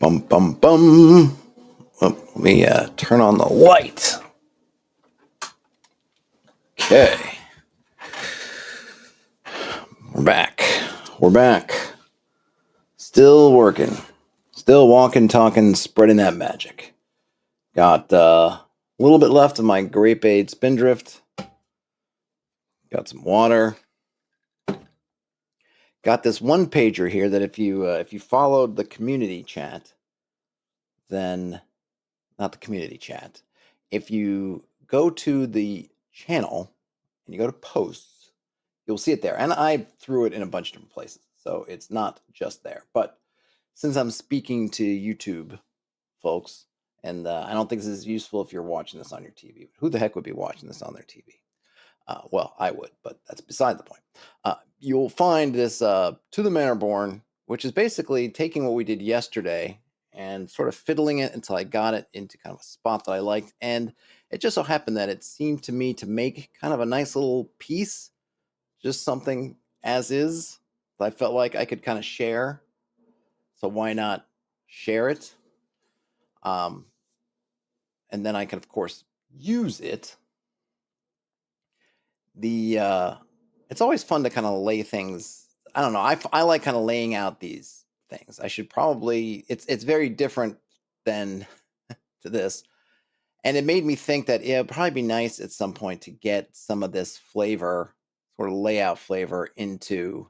Bum, bum, bum. Let me turn on the light. Okay. We're back. We're back. Still working. Still walking, talking, spreading that magic. Got a little bit left of my grape aid spindrift. Got some water. Got this one pager here that if you followed the community chat, then not the community chat. If you go to the channel and you go to posts, you'll see it there. And I threw it in a bunch of different places, so it's not just there. But since I'm speaking to YouTube folks, and I don't think this is useful if you're watching this on your TV. Who the heck would be watching this on their TV? Well, I would, but that's beside the point. You'll find this To the Manor Born, which is basically taking what we did yesterday and sort of fiddling it until I got it into kind of a spot that I liked. And it just so happened that it seemed to me to make kind of a nice little piece, just something as is that I felt like I could kind of share. So why not share it? And then I can, of course, use it. It's always fun to kind of lay things. I don't know. I like kind of laying out these things. I should probably. It's very different than to this, and it made me think that it'd probably be nice at some point to get some of this flavor, sort of layout flavor, into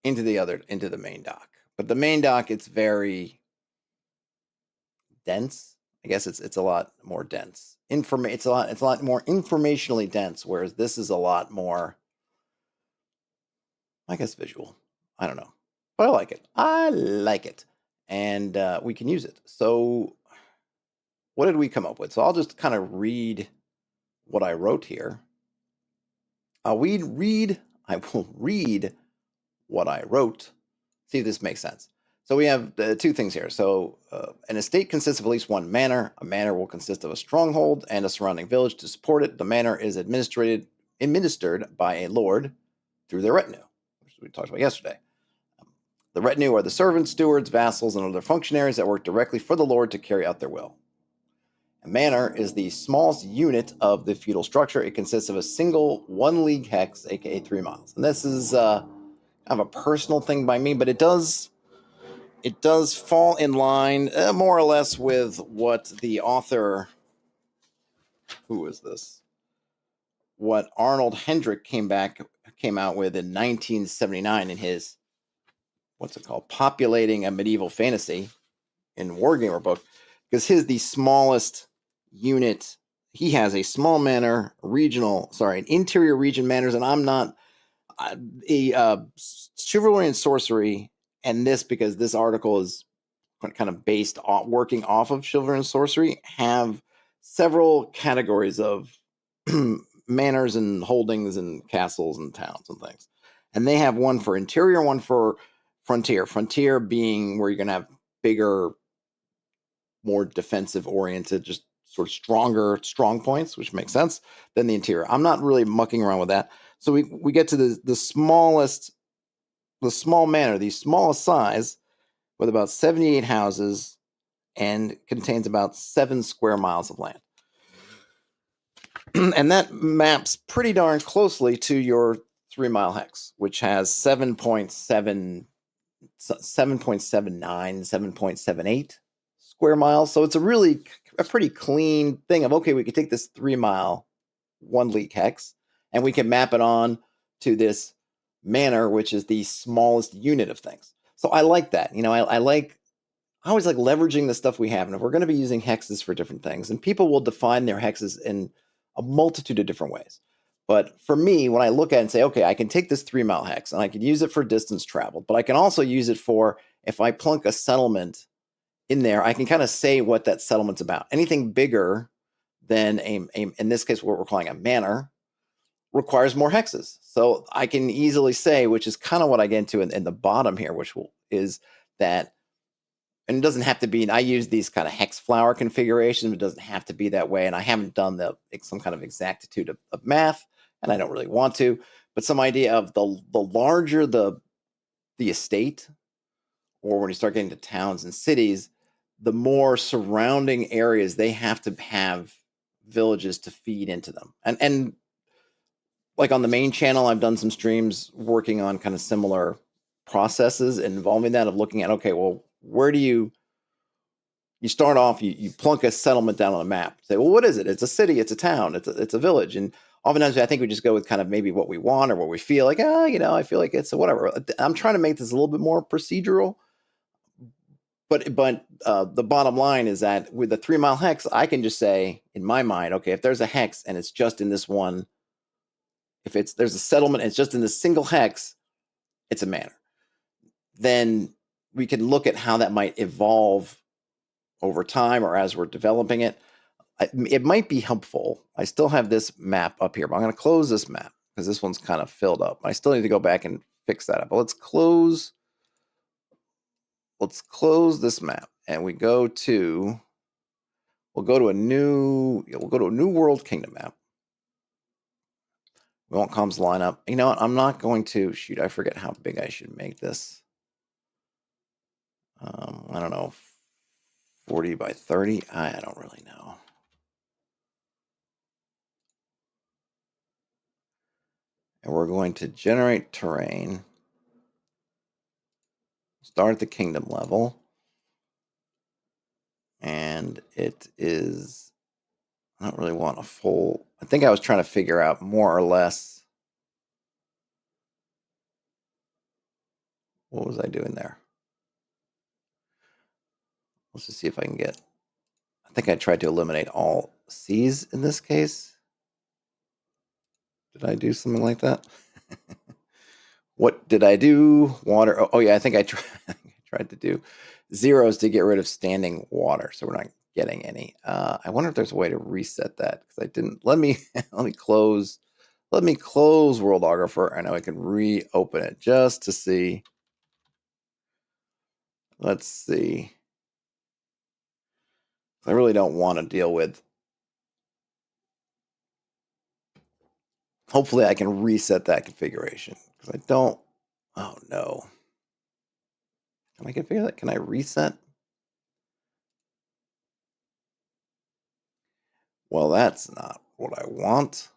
the main dock. But the main dock, it's very dense. I guess it's a lot more dense. It's a lot more informationally dense, whereas this is a lot more, I guess, visual. I don't know, but I like it. I like it, and we can use it. So, what did we come up with? So I'll just kind of read what I wrote here. I will read what I wrote. See if this makes sense. So we have two things here. So an estate consists of at least one manor. A manor will consist of a stronghold and a surrounding village to support it. The manor is administered by a lord through their retinue, which we talked about yesterday. The retinue are the servants, stewards, vassals, and other functionaries that work directly for the lord to carry out their will. A manor is the smallest unit of the feudal structure. It consists of a single 1 league hex, aka 3 miles. And this is kind of a personal thing by me, but it does fall in line more or less with what the author, who is this? What Arnold Hendrick came out with in 1979 in his, what's it called? Populating a Medieval Fantasy in Wargamer book, because the smallest unit, he has a small manor, an interior region manors, and I'm not chivalry and sorcery, and this, because this article is kind of based on working off of chivalry and sorcery, have several categories of manors and holdings and castles and towns and things. And they have one for interior, one for frontier. Frontier being where you're going to have bigger, more defensive oriented, just sort of stronger strong points, which makes sense, than the interior. I'm not really mucking around with that. So we get to the small manor, the smallest size, with about 78 houses and contains about 7 square miles of land. And that maps pretty darn closely to your 3 mile hex, which has 7.79, 7.78 square miles. So it's a pretty clean thing of, okay, we could take this 3 mile 1 league hex and we can map it on to this manor, which is the smallest unit of things. So I like that. I always like leveraging the stuff we have. And if we're going to be using hexes for different things, and people will define their hexes in a multitude of different ways. But for me, when I look at it and say, okay, I can take this 3 mile hex and I can use it for distance traveled, but I can also use it for, if I plunk a settlement in there, I can kind of say what that settlement's about. Anything bigger than in this case, what we're calling a manor, requires more hexes. So I can easily say, which is kind of what I get into in the bottom here, is that, and it doesn't have to be, and I use these kind of hex flower configurations, but it doesn't have to be that way. And I haven't done some kind of exactitude of math, and I don't really want to, but some idea of the larger the estate, or when you start getting to towns and cities, the more surrounding areas they have to have villages to feed into them. And like on the main channel, I've done some streams working on kind of similar processes involving that, of looking at, okay, well, where do you start off, you plunk a settlement down on a map, say, well, what is it? It's a city, it's a town, it's a village. And oftentimes I think we just go with kind of maybe what we want or what we feel like, I feel like it's a whatever. I'm trying to make this a little bit more procedural. But the bottom line is that with the 3 mile hex, I can just say in my mind, okay, if there's a hex and it's just in this one, if there's a settlement and it's just in this single hex, it's a manor. Then we can look at how that might evolve over time or as we're developing it. It might be helpful. I still have this map up here, but I'm going to close this map because this one's kind of filled up. I still need to go back and fix that up. But let's close this map, and we'll go to a new world kingdom map. We won't comms line up. You know what? I'm not going to shoot. I forget how big I should make this. I don't know, 40 by 30. I don't really know. And we're going to generate terrain. Start at the kingdom level. And it is, I don't really want a full, I think I was trying to figure out more or less, what was I doing there? Let's just see if I can get, I think I tried to eliminate all C's in this case. Did I do something like that? What did I do? Water. Oh yeah, I think I tried to do zeros to get rid of standing water, so we're not getting any. I wonder if there's a way to reset that, because I didn't. Let me close Worldographer, and now I can reopen it just to see. Let's see. I really don't want to deal with. Hopefully I can reset that configuration, because I don't. Oh no. Can I configure that? Can I reset? Well, that's not what I want.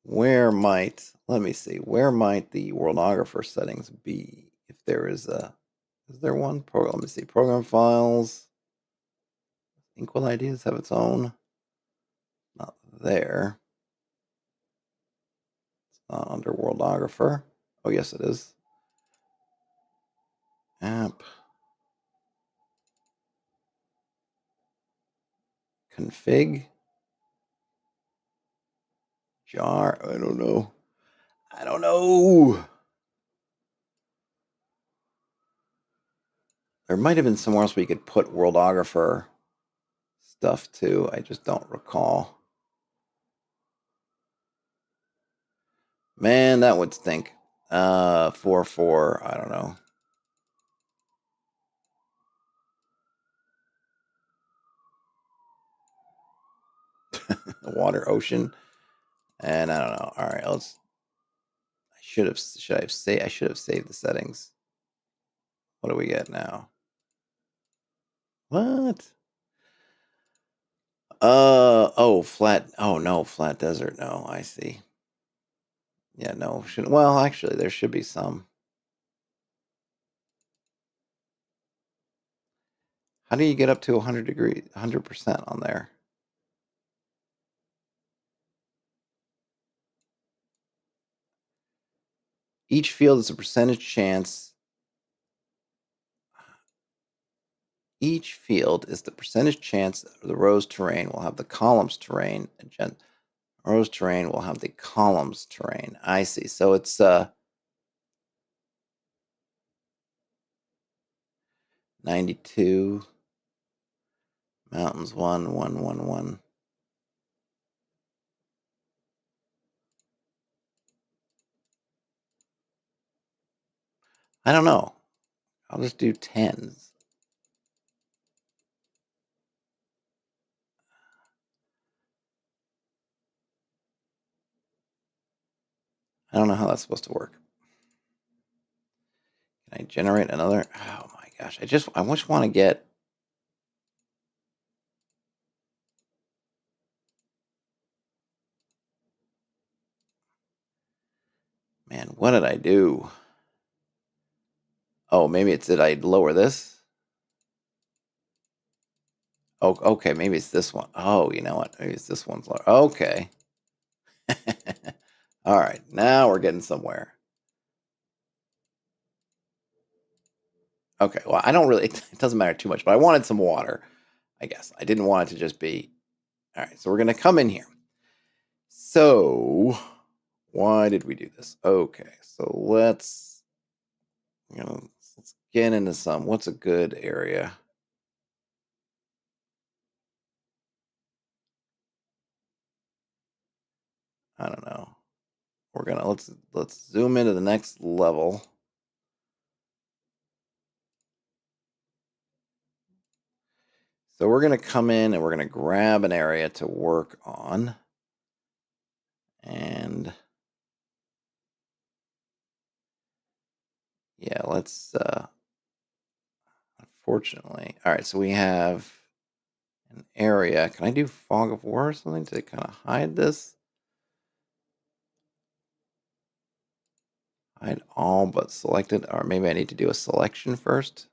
Where might, let me see, where might the Worldographer settings be? If there is there one? Let me see, program files. Inkwell ideas have its own. Not there. It's not under Worldographer. Oh, yes, it is. App. Config. Jar. I don't know. There might have been somewhere else where you could put Worldographer stuff too. I just don't recall. Man, that would stink. 4.4. I don't know. Water ocean. And I don't know. All right, I should have saved the settings. What do we get now? What? Oh, flat. Oh no, flat desert. No, I see. Yeah, no. Well, actually, there should be some. How do you get up to 100 degrees, 100% on there? Each field is a percentage chance. Each field is the percentage chance that the row's terrain will have the column's terrain. And row's terrain will have the column's terrain. I see. So it's 92. Mountains 1, 1, 1, 1. I don't know. I'll just do tens. I don't know how that's supposed to work. Can I generate another? Oh my gosh. I just want to get. Man, what did I do? Oh, maybe it's did I lower this? Oh, okay. Maybe it's this one. Oh, you know what? Maybe it's this one's lower. Okay. All right. Now we're getting somewhere. Okay. Well, I don't really, it doesn't matter too much, but I wanted some water, I guess. I didn't want it to just be. All right. So we're going to come in here. So why did we do this? Okay. So let's get into some. What's a good area? I don't know. We're gonna let's zoom into the next level. So we're gonna come in and we're gonna grab an area to work on. And yeah, let's unfortunately. All right, so we have an area. Can I do fog of war or something to kind of hide this? Hide all but selected, or maybe I need to do a selection first.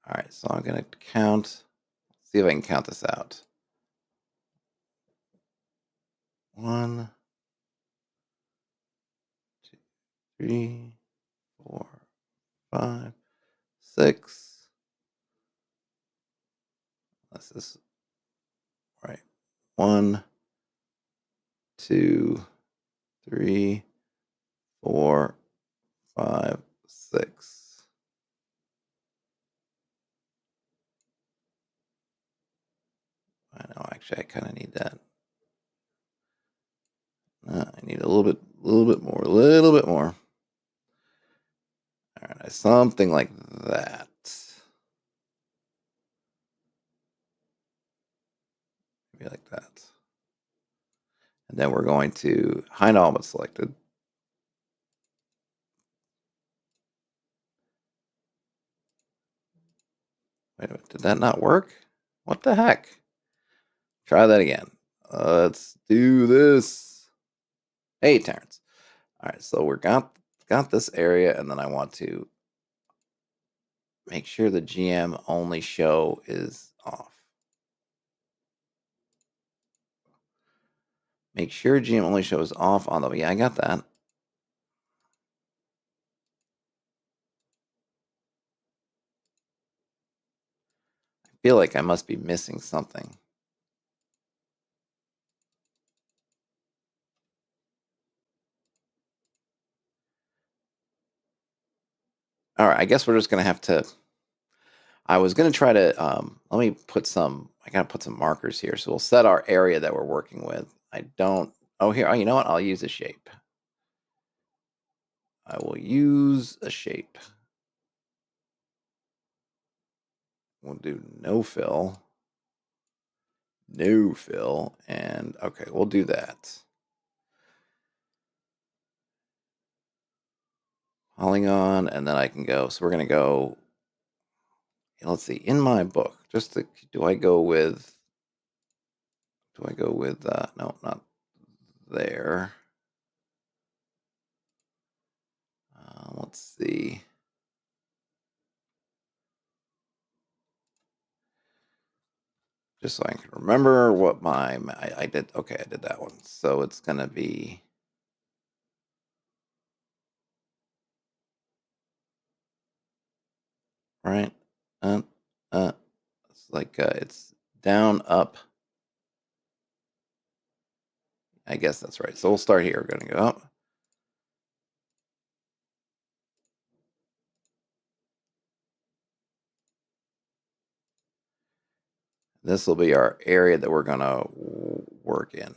All right, so I'm gonna count. See if I can count this out. 1, 2, 3, 4, 5, 6. This is right. 1, 2, 3, 4, 5, 6. I know. Actually, I kind of need that. I need a little bit more, a little bit more. All right, something like that. Maybe like that. And then we're going to hide all but selected. Wait a minute, did that not work? What the heck? Try that again. Let's do this. Hey, Terrence. All right, so we're got this area, and then I want to make sure the GM only show is off. Make sure GM only shows off on the. Yeah, I got that. I feel like I must be missing something. All right, I guess we're just gonna have to. I was gonna try to. Let me put some. I gotta put some markers here, so we'll set our area that we're working with. I don't. Oh, here. Oh, you know what? I'll use a shape. I will use a shape. We'll do no fill. No fill. And okay, we'll do that. Polygon, and then I can go. So we're gonna go. Let's see. In my book, just to, do I go with? Do I go with? No, not there. Let's see. Just so I can remember what I did. Okay, I did that one. So it's gonna be right. Uh, it's like it's down, up. I guess that's right. So we'll start here. We're gonna go up. This will be our area that we're gonna work in.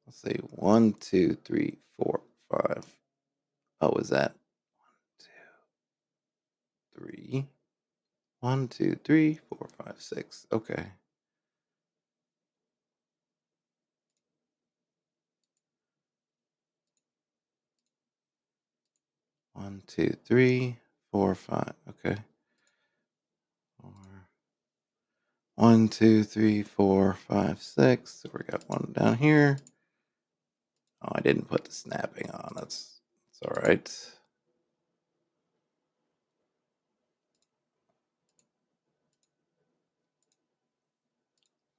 Let's see. 1, 2, 3, 4, 5. Oh, is that 1, 2? 3. 1, 2, 3, 4, 5, 6. Okay. One, two, 3, 4, 5. Okay. 4. 1, 2, 3, 4, 5, 6. So we got one down here. Oh, I didn't put the snapping on. That's all right.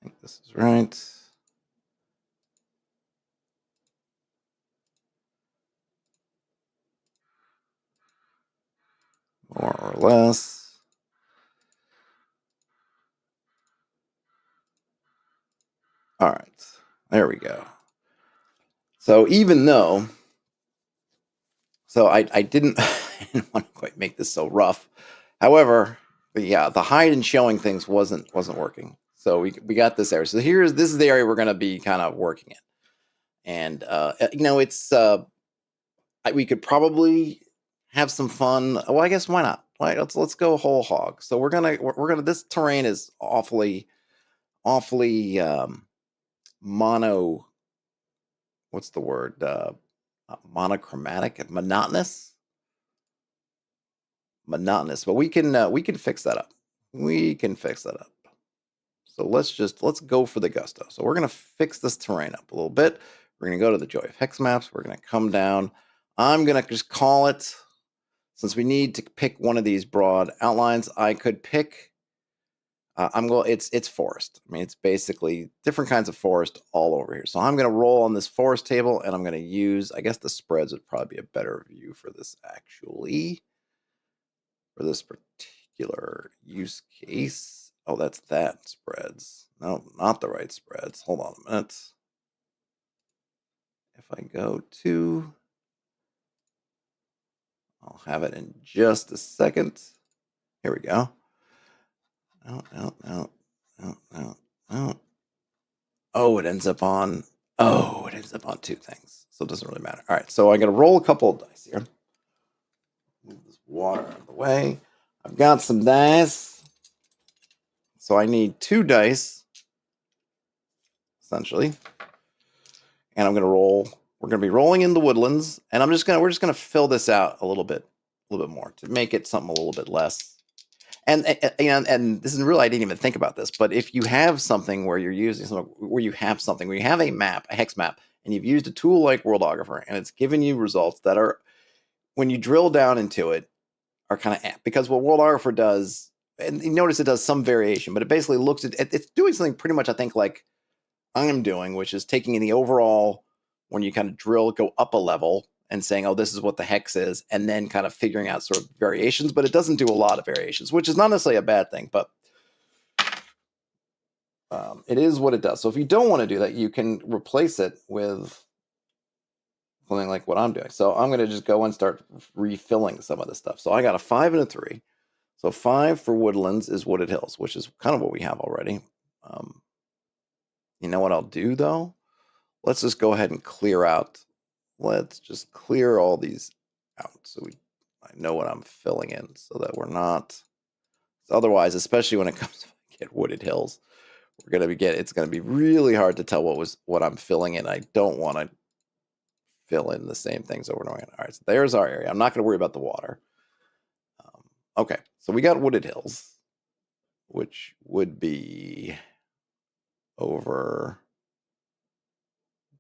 I think this is right. More or less. All right. There we go. So even though, I didn't, I didn't want to quite make this so rough. However, the hide and showing things wasn't working. So we got this area. So this is the area we're going to be kind of working in. And it's we could probably have some fun. Well, I guess why not? Right, let's go whole hog. So we're gonna this terrain is awfully mono. What's the word? Monochromatic, monotonous. But we can fix that up. We can fix that up. So let's go for the gusto. So we're gonna fix this terrain up a little bit. We're gonna go to the Joy of Hex maps. We're gonna come down. I'm gonna just call it. Since we need to pick one of these broad outlines, I could pick. It's forest. I mean, it's basically different kinds of forest all over here. So I'm going to roll on this forest table, and I'm going to use. I guess the spreads would probably be a better view for this actually. For this particular use case. Oh, that's that spreads. No, not the right spreads. Hold on a minute. If I go to, I'll have it in just a second. Here we go. No. Oh, it ends up on. Oh, it ends up on 2 things. So it doesn't really matter. All right, so I'm going to roll a couple of dice here. Move this water out of the way. I've got some dice. So I need 2 dice, essentially. And I'm going to roll. We're going to be rolling in the woodlands, and we're just going to fill this out a little bit more to make it something a little bit less. And this is really, I didn't even think about this, but if you have something where you're using something where you have a map, a hex map, and you've used a tool like Worldographer, and it's given you results that are, when you drill down into it, are kind of because what Worldographer does, and you notice it does some variation, but it basically looks at it's doing something pretty much, I think, like I'm doing, which is taking in the overall, when you kind of go up a level and saying, oh, this is what the hex is, and then kind of figuring out sort of variations, but it doesn't do a lot of variations, which is not necessarily a bad thing, but it is what it does. So if you don't want to do that, you can replace it with something like what I'm doing. So I'm going to just go and start refilling some of this stuff. So I got a 5 and a 3. So 5 for woodlands is wooded hills, which is kind of what we have already. You know what I'll do, though? Let's just go ahead and clear out. Let's just clear all these out so I know what I'm filling in, so that we're not. Otherwise, especially when it comes to get wooded hills, it's gonna be really hard to tell what I'm filling in. I don't want to fill in the same things over and over again. All right, so there's our area. I'm not going to worry about the water. Okay, so we got wooded hills, which would be over.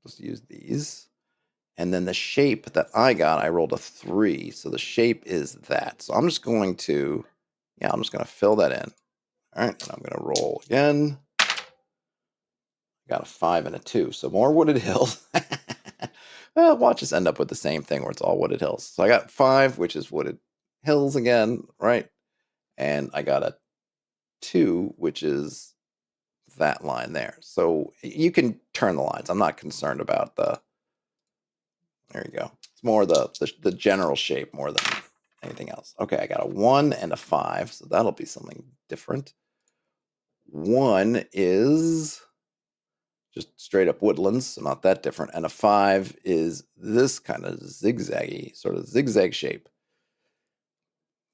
Let's use these. And then the shape that I got, I rolled a 3. So the shape is that. So I'm just going to fill that in. All right, and I'm going to roll again. Got a 5 and a 2. So more wooded hills. Well, watch us end up with the same thing where it's all wooded hills. So I got 5, which is wooded hills again, right? And I got a 2, which is that line there. So you can turn the lines. I'm not concerned about the. There you go. It's more the general shape more than anything else. Okay, I got a 1 and a 5, so that'll be something different. 1 is just straight up woodlands, so not that different. And a 5 is this kind of zigzaggy, sort of zigzag shape.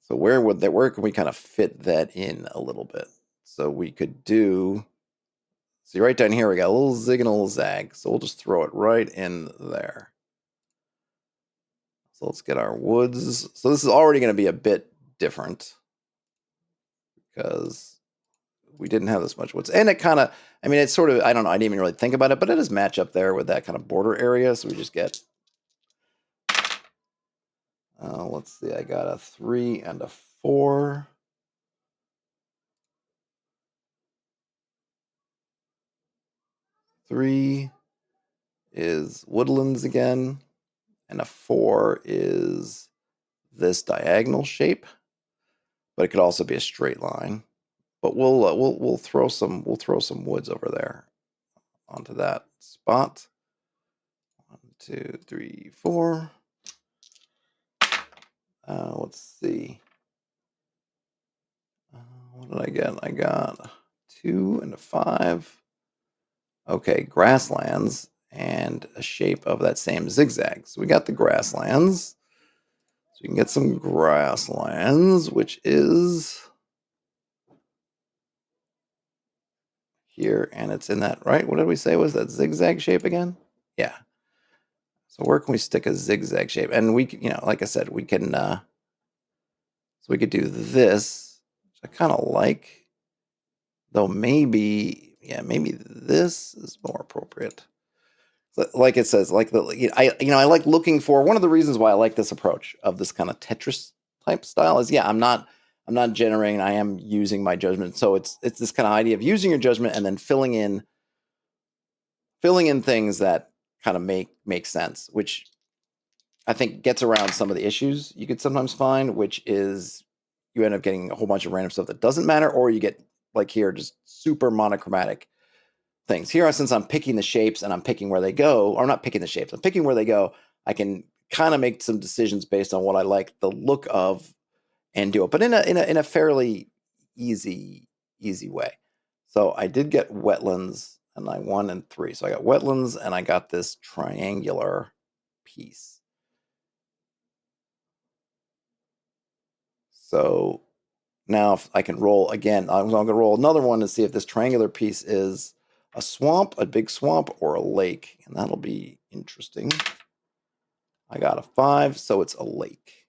So where can we kind of fit that in a little bit? So we could do, see right down here, we got a little zig and a little zag. So we'll just throw it right in there. So let's get our woods. So this is already going to be a bit different because we didn't have this much woods. And it kind of, I mean, it's sort of, I don't know, I didn't even really think about it, but it does match up there with that kind of border area. So we just get, let's see, I got a 3 and a 4. Three is woodlands again, and a 4 is this diagonal shape, but it could also be a straight line. But we'll throw some woods over there onto that spot. 1, 2, 3, 4. Let's see. What did I get? I got 2 and a 5. Okay, grasslands and a shape of that same zigzag. So we got the grasslands. So we can get some grasslands, which is here, and it's in that, right? What did we say was that zigzag shape again? Yeah. So where can we stick a zigzag shape? And we, like I said, we can, so we could do this, which I kind of like, though maybe this is more appropriate. Like it says, like I like looking for, one of the reasons why I like this approach of this kind of Tetris type style is, I'm not generating, I am using my judgment. So it's this kind of idea of using your judgment and then filling in things that kind of make sense, which I think gets around some of the issues you could sometimes find, which is you end up getting a whole bunch of random stuff that doesn't matter, or you get, like here, just super monochromatic things. Here, since I'm picking the shapes and I'm picking where they go, or not picking the shapes, I'm picking where they go, I can kind of make some decisions based on what I like the look of and do it, but in a fairly easy way. So I did get wetlands, and I 1 and 3. So I got wetlands, and I got this triangular piece. So now if I can roll again, I'm going to roll another one to see if this triangular piece is a swamp, a big swamp, or a lake, and that'll be interesting. I got a 5, so it's a lake.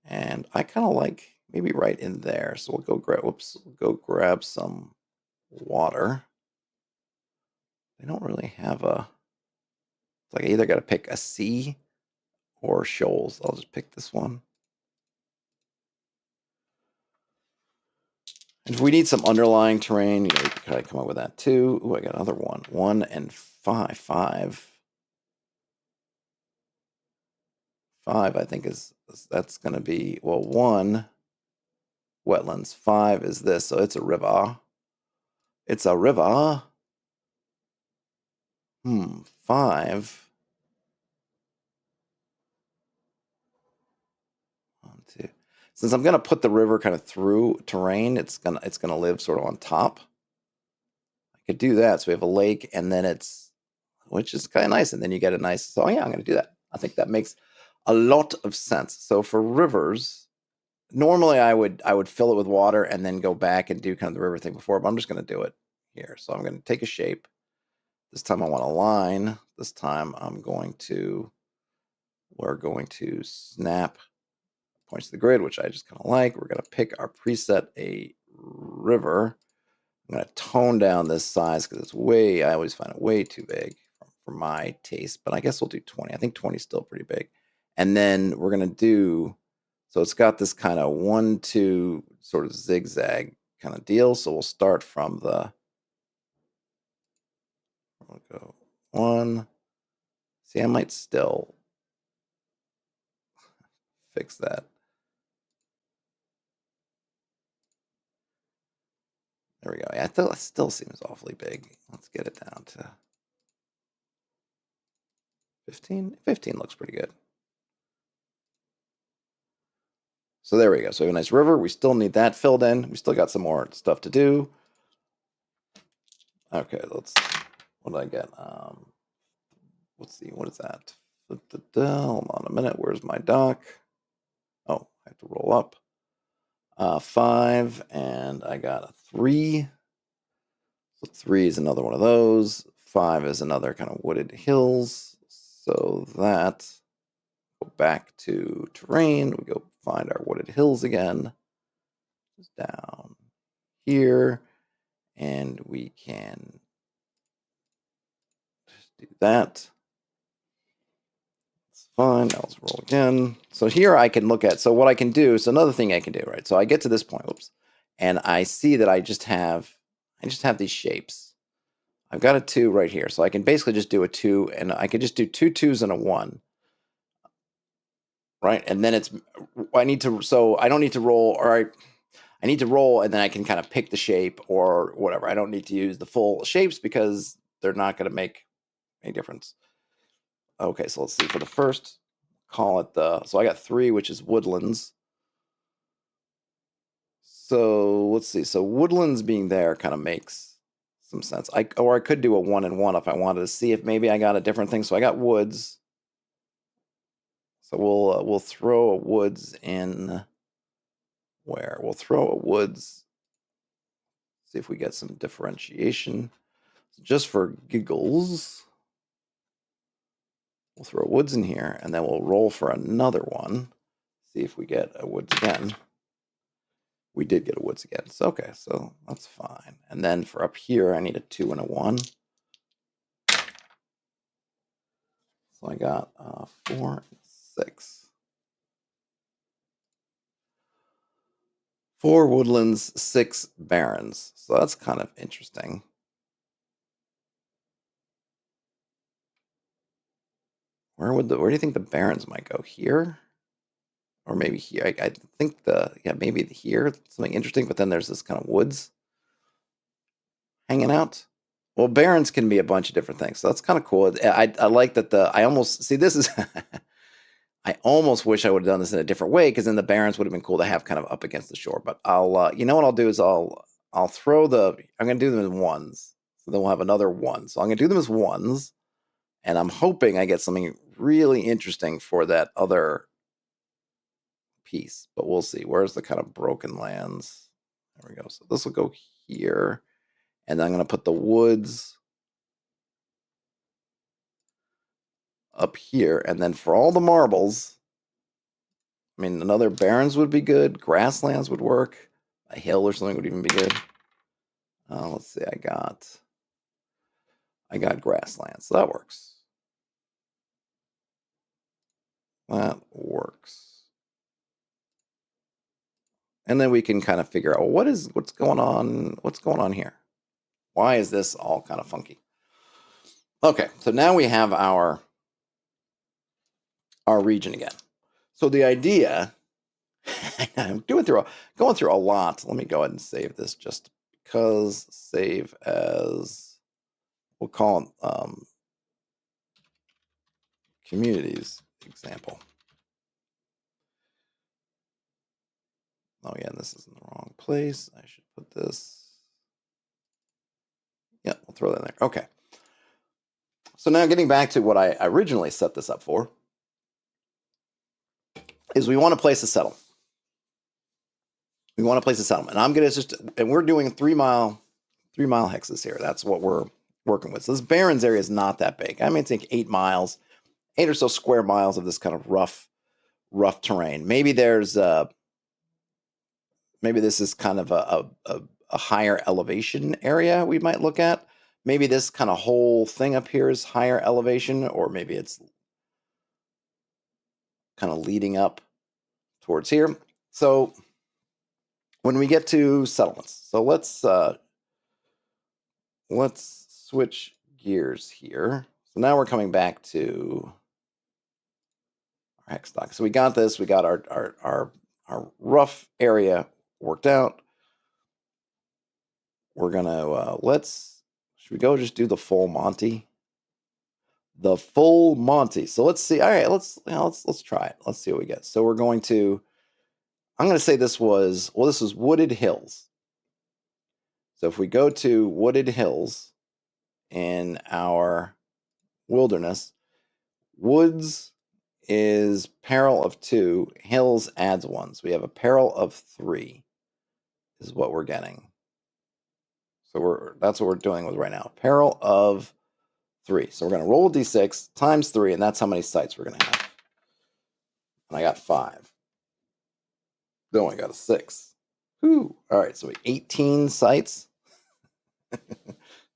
And I kind of like maybe right in there. So we'll go grab some water. They don't really have a, it's like I either got to pick a sea or shoals. I'll just pick this one. And if we need some underlying terrain, we can kind of come up with that too. Ooh, I got another one. 1 and 5. 5, I think that's going to be, well, 1 wetlands. 5 is this, so it's a river. It's a river. 5. 1, 2. Since I'm gonna put the river kind of through terrain, it's gonna live sort of on top. I could do that. So we have a lake, and then which is kind of nice, and then you get a nice. So yeah, I'm gonna do that. I think that makes a lot of sense. So for rivers, normally I would fill it with water and then go back and do kind of the river thing before, but I'm just gonna do it here. So I'm gonna take a shape. This time I want a line. This time we're going to snap points to the grid, which I just kind of like. We're going to pick our preset, a river. I'm going to tone down this size because I always find it way too big for my taste, but I guess we'll do 20. I think 20 is still pretty big. And then we're going to do, so it's got this kind of 1, 2 sort of zigzag kind of deal. So we'll start from we'll go 1. See, I might still fix that. There we go. Yeah, it still seems awfully big. Let's get it down to 15. 15 looks pretty good. So there we go. So we have a nice river. We still need that filled in. We still got some more stuff to do. Okay, what did I get? Let's see, what is that? Hold on a minute. Where's my dock? Oh, I have to roll up. 5, and I got a 3. So 3 is another one of those. 5 is another kind of wooded hills. So that, go back to terrain. We go find our wooded hills again. Just down here. And we can just do that. It's fine. Now let's roll again. So here I can look at, so what I can do, so another thing I can do, right? So I get to this point, oops, and I see that I just have these shapes. I've got a 2 right here. So I can basically just do a 2, and I could just do 2 2s and a 1. Right? And then I don't need to roll, or I need to roll, and then I can kind of pick the shape or whatever. I don't need to use the full shapes because they're not going to make any difference. Okay, so let's see. For the first, call it so I got 3, which is woodlands. So let's see. So woodlands being there kind of makes some sense. Or I could do a 1 and 1 if I wanted to see if maybe I got a different thing. So I got woods. So we'll throw a woods in where? We'll throw a woods. See if we get some differentiation. Just for giggles, we'll throw woods in here, and then we'll roll for another one. See if we get a woods again. We did get a woods again. So, okay, so that's fine. And then for up here, I need a 2 and a 1. So I got 4 and 6. 4 woodlands, 6 barrens. So that's kind of interesting. Where do you think the barrens might go? Here? Or maybe here. I think maybe here, something interesting, but then there's this kind of woods hanging out. Well, barrens can be a bunch of different things, so that's kind of cool. I like that I almost see this is I almost wish I would have done this in a different way, because then the barrens would have been cool to have kind of up against the shore. But I'll you know what I'll do is I'll throw I'm gonna do them in ones, so then we'll have another 1. So I'm gonna do them as ones, and I'm hoping I get something really interesting for that other piece, but we'll see. Where's the kind of broken lands? There we go. So this will go here, and then I'm going to put the woods up here, and then for all the marbles, I mean, another barrens would be good. Grasslands would work. A hill or something would even be good. Let's see. I got grasslands. So that works. That works. And then we can kind of figure out what's going on here. Why is this all kind of funky? Okay, so now we have our region again. So the idea, I'm going through a lot. Let me go ahead and save this just because. Save as, we'll call it communities example. Oh yeah, this is in the wrong place. I should put this. Yeah, we'll throw that in there. Okay. So now getting back to what I originally set this up for, is we want to place a settlement. We want to place a settlement. And I'm going to and we're doing 3 mile hexes here. That's what we're working with. So this Barrens area is not that big. I mean, think 8 miles, 8 or so square miles of this kind of rough terrain. Maybe there's maybe this is kind of a higher elevation area we might look at. Maybe this kind of whole thing up here is higher elevation, or maybe it's kind of leading up towards here. So when we get to settlements, so let's switch gears here. So now we're coming back to our hex doc. So we got this. We got our rough area worked out. We're gonna should we go just do the full Monty? The full Monty. So let's see. All right, let's try it. Let's see what we get. So we're going to. I'm going to say this was wooded hills. So if we go to wooded hills in our wilderness, woods is peril of 2. Hills adds 1. So we have a peril of 3 is what we're getting. So that's what we're dealing with right now. Peril of 3. So we're going to roll a d6 times 3, and that's how many sites we're going to have. And I got 5. Then I got a 6. Whew. All right, so 18 sites.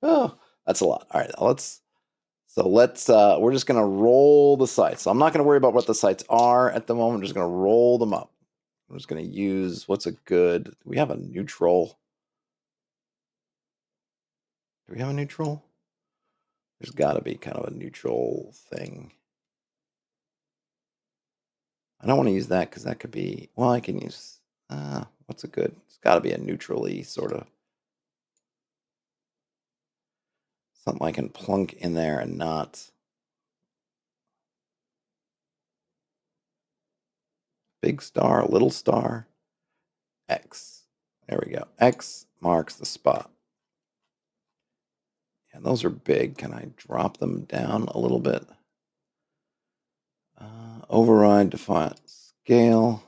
Oh, that's a lot. All right, let's we're just going to roll the sites. So I'm not going to worry about what the sites are at the moment. I'm just going to roll them up. I'm just going to use what's a good. Do we have a neutral? Do we have a neutral? There's got to be kind of a neutral thing. I don't want to use that because that could be. Well, I can use. What's a good? It's got to be a neutrally sort of something I can plunk in there and not. Big star, little star, X. There we go. X marks the spot. And those are big. Can I drop them down a little bit? Override, define scale.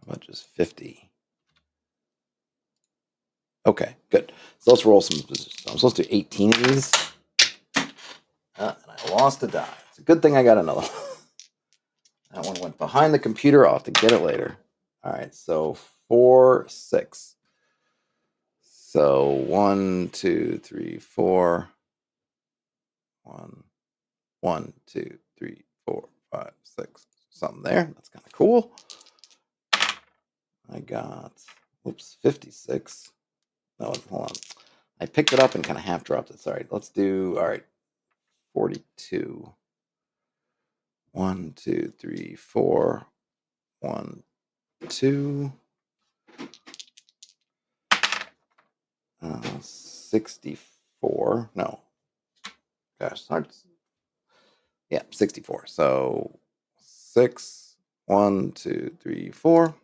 How about just 50? Okay, good. So let's roll some positions. I'm supposed to do 18 of these. And I lost a die. It's a good thing I got another one. That one went behind the computer. I'll have to get it later. All right, so 4, 6. So 1, 2, 3, 4. 1, 1, 2, 3, 4, 5, 6. Something there. That's kind of cool. I got, 56. No, hold on. I picked it up and kind of half dropped it. Sorry. Let's do, all right, 42. 1, 2, 3, 4. 1, 2. 64. No. Gosh, hard. Yeah, 64. So 6. 1, 2, 3, 4.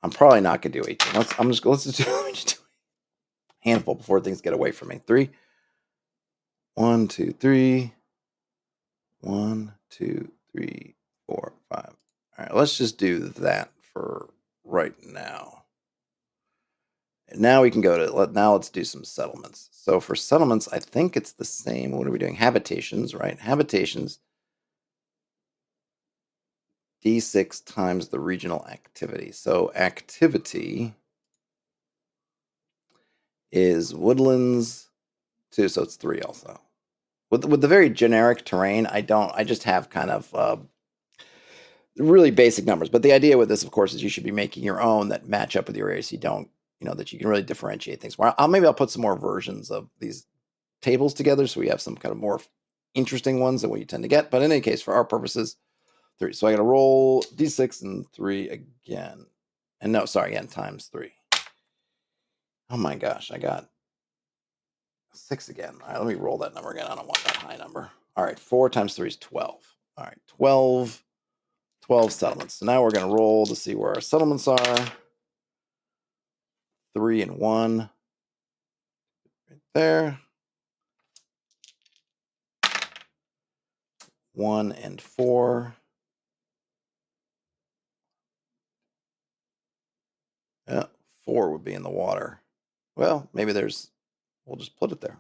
I'm probably not gonna do 18. Let's just do a handful before things get away from me. 3. 1, 2, 3. 1, 2, 3, 4, 5. All right, let's just do that for right now. And now we can go to now let's do some settlements. So for settlements, I think it's the same. What are we doing? Habitations, right? Habitations. D6 times the regional activity. So activity is woodlands 2, so it's 3 also. With the very generic terrain, I just have kind of really basic numbers. But the idea with this, of course, is you should be making your own that match up with your area, so you don't, that you can really differentiate things. Maybe I'll put some more versions of these tables together, so we have some kind of more interesting ones than what you tend to get. But in any case, for our purposes, 3. So I got to roll d6 and 3 again, and no, sorry, again times 3. Oh my gosh, I got 6 again. All right, let me roll that number again. I don't want that high number. All right, 4 times 3 is 12. All right, 12 settlements. So now we're going to roll to see where our settlements are. 3 and 1. Right there. 1 and 4. Yeah, 4 would be in the water. Well, maybe we'll just put it there.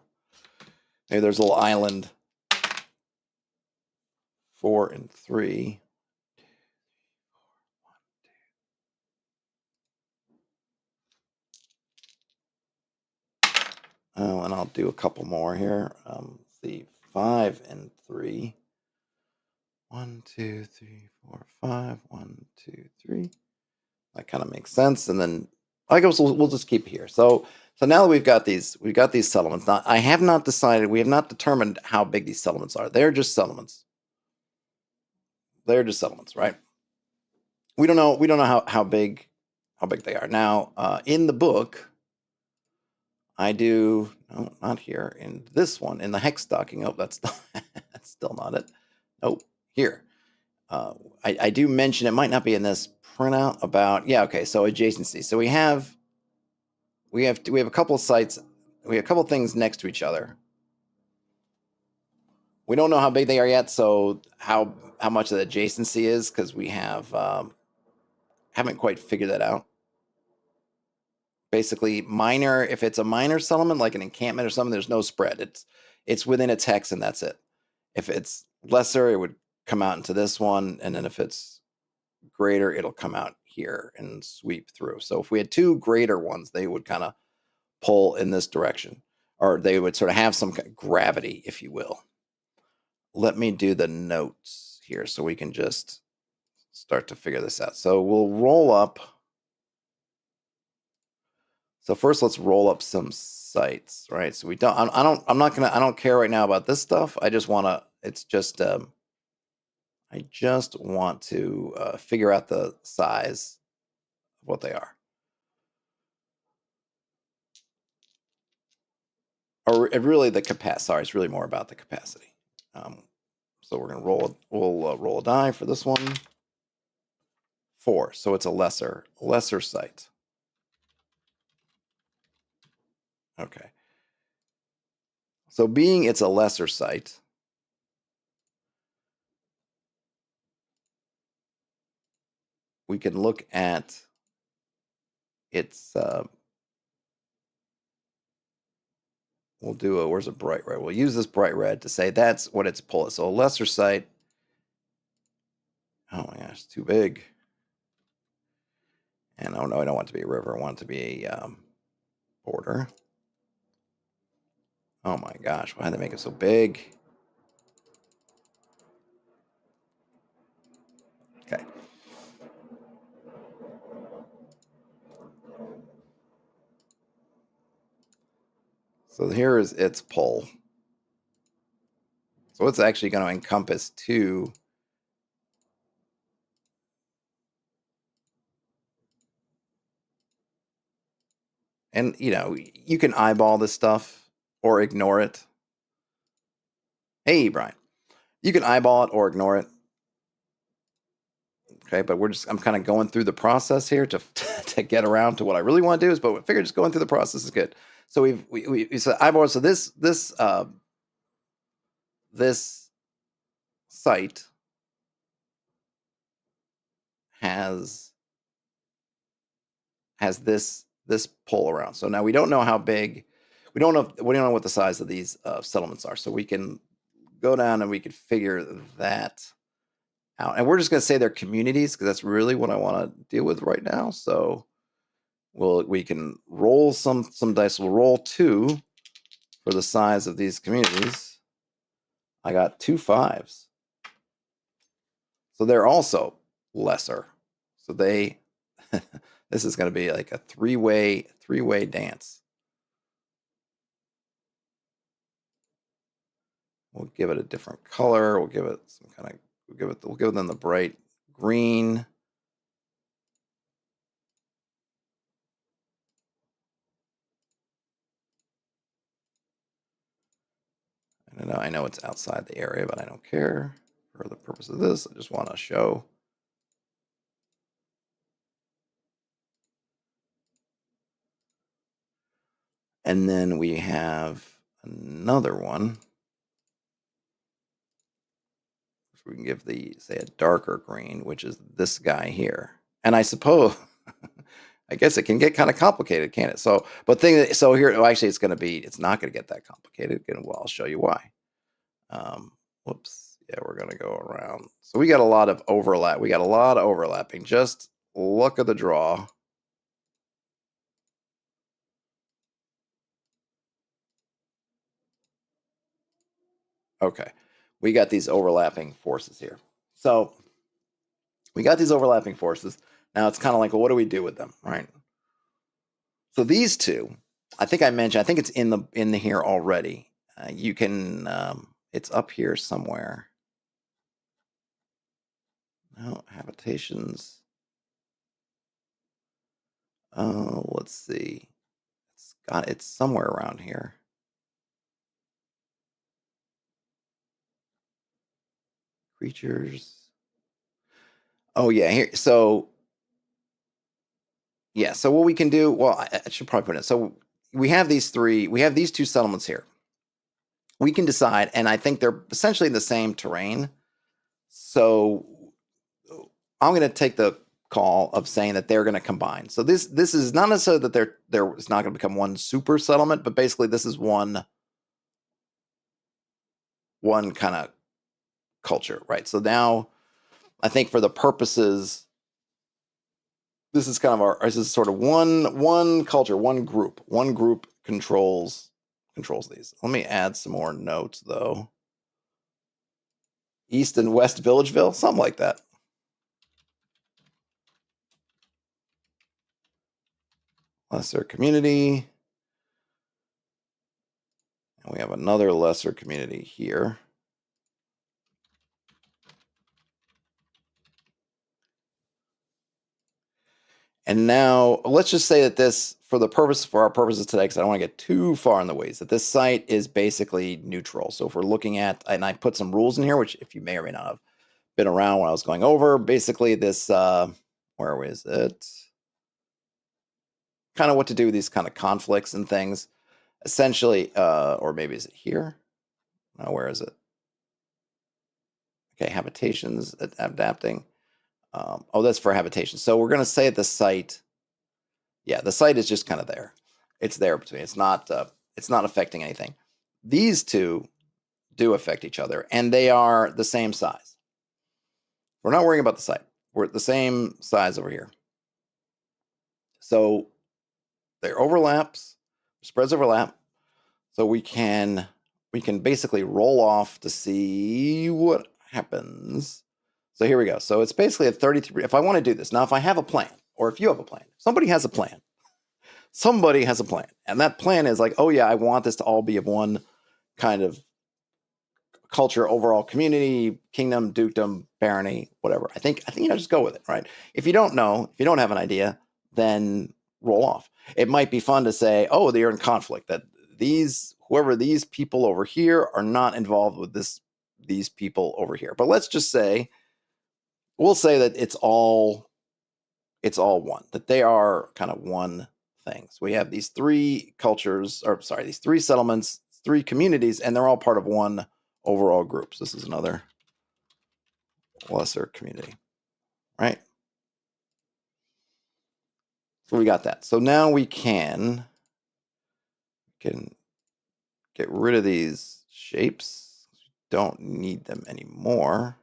Maybe there's a little island. 4 and 3. Oh, and I'll do a couple more here. Let's see, 5 and 3. 1, 2, 3, 4, 5. 1, 2, 3. That kind of makes sense. And then I guess we'll just keep here. So now that we've got these settlements. Now I have not decided. We have not determined how big these settlements are. They're just settlements. They're just settlements, right? We don't know how big they are. Now in the book, I do. No, not here. In this one, in the hex stocking. Oh, that's that's still not it. Nope. Here. I do mention, it might not be in this printout, about, yeah, okay, so adjacency. So we have a couple of sites we have a couple things next to each other. We don't know how big they are yet, so how much the adjacency is, because we haven't quite figured that out. Basically, minor, if it's a minor settlement like an encampment or something, there's no spread. It's within its hex and that's it. If it's lesser, it would come out into this one, and then if it's greater, it'll come out here and sweep through. So if we had two greater ones, they would kind of pull in this direction, or they would sort of have some gravity, if you will. Let me do the notes here so we can just start to figure this out. So we'll roll up. So first, let's roll up some sites, right? So we don't. I'm not gonna. I don't care right now about this stuff. I just want to. It's just. I just want to figure out the size of what they are, or really the capacity. Sorry, it's really more about the capacity. So we're gonna roll. We'll roll a die for this one. 4. So it's a lesser site. Okay. So being it's a lesser site, we can look at its. We'll do a, where's a bright red? We'll use this bright red to say that's what it's pulling. So a lesser site. Oh my gosh, too big. And oh no, I don't want it to be a river. I want it to be a border. Oh my gosh, why did they make it so big? Okay. So here is its pull. So it's actually going to encompass 2. And, you can eyeball this stuff or ignore it. Hey, Brian. You can eyeball it or ignore it. Okay, but I'm kind of going through the process here to to get around to what I really want to do. But I figure just going through the process is good. So we said eyeball. So this site has this pull around. So now we don't know how big. We don't know what the size of these settlements are. So we can go down and we can figure that out. And we're just going to say they're communities because that's really what I want to deal with right now. So we can roll some dice. We'll roll 2 for the size of these communities. I got 2 5s. So they're also lesser. So they this is going to be like a three-way dance. We'll give it a different color. We'll give it some kind of we'll give them the bright green. I know it's outside the area, but I don't care for the purpose of this. I just want to show. And then we have another one. We can give say a darker green, which is this guy here. And I suppose, I guess it can get kind of complicated, can't it? So here, well, actually, it's not going to get that complicated. And well, I'll show you why. Whoops. Yeah, we're going to go around. So we got a lot of overlap. We got a lot of overlapping. Just look at the draw. Okay. We got these overlapping forces here. So we got these overlapping forces. Now it's kind of like, well, what do we do with them, right? So these two, I think I mentioned, I think it's in the here already. You can, it's up here somewhere. No, habitations. Oh, let's see. It's somewhere around here. Creatures. Oh yeah, here. So yeah, so what we can do, well, I should probably put it. So we have these two settlements here. We can decide, and I think they're essentially in the same terrain. So I'm going to take the call of saying that they're going to combine. So this is not necessarily that it's not going to become one super settlement, but basically this is one kind of culture, right? So now I think for the purposes, this is kind of this is sort of one culture, one group controls these. Let me add some more notes though. East and West Villageville, something like that. Lesser community. And we have another lesser community here. And now let's just say that this, for our purposes today, because I don't want to get too far in the weeds, that this site is basically neutral. So if we're looking at, and I put some rules in here, which if you may or may not have been around when I was going over, basically this, where is it? Kind of what to do with these kind of conflicts and things. Essentially, or maybe is it here? No, where is it? Okay, habitations, adapting. Oh, that's for habitation. So we're going to say at the site, yeah, the site is just kind of there. It's there between. It's not affecting anything. These two do affect each other, and they are the same size. We're not worrying about the site. We're at the same size over here. So their spreads overlap. So we can basically roll off to see what happens. So here we go. So it's basically a 33. If I want to do this now, if I have a plan, or if you have a plan, somebody has a plan, and that plan is like, oh yeah, I want this to all be of one kind of culture, overall community, kingdom, dukedom, barony, whatever. I think just go with it, right? If you don't know, if you don't have an idea, then roll off. It might be fun to say, oh, they're in conflict, that these people over here are not involved with these people over here. But let's just say, we'll say that it's all one, that they are kind of one thing. So we have these three these three settlements, three communities, and they're all part of one overall group. So this is another lesser community, right? So we got that. So now we can get rid of these shapes. Don't need them anymore.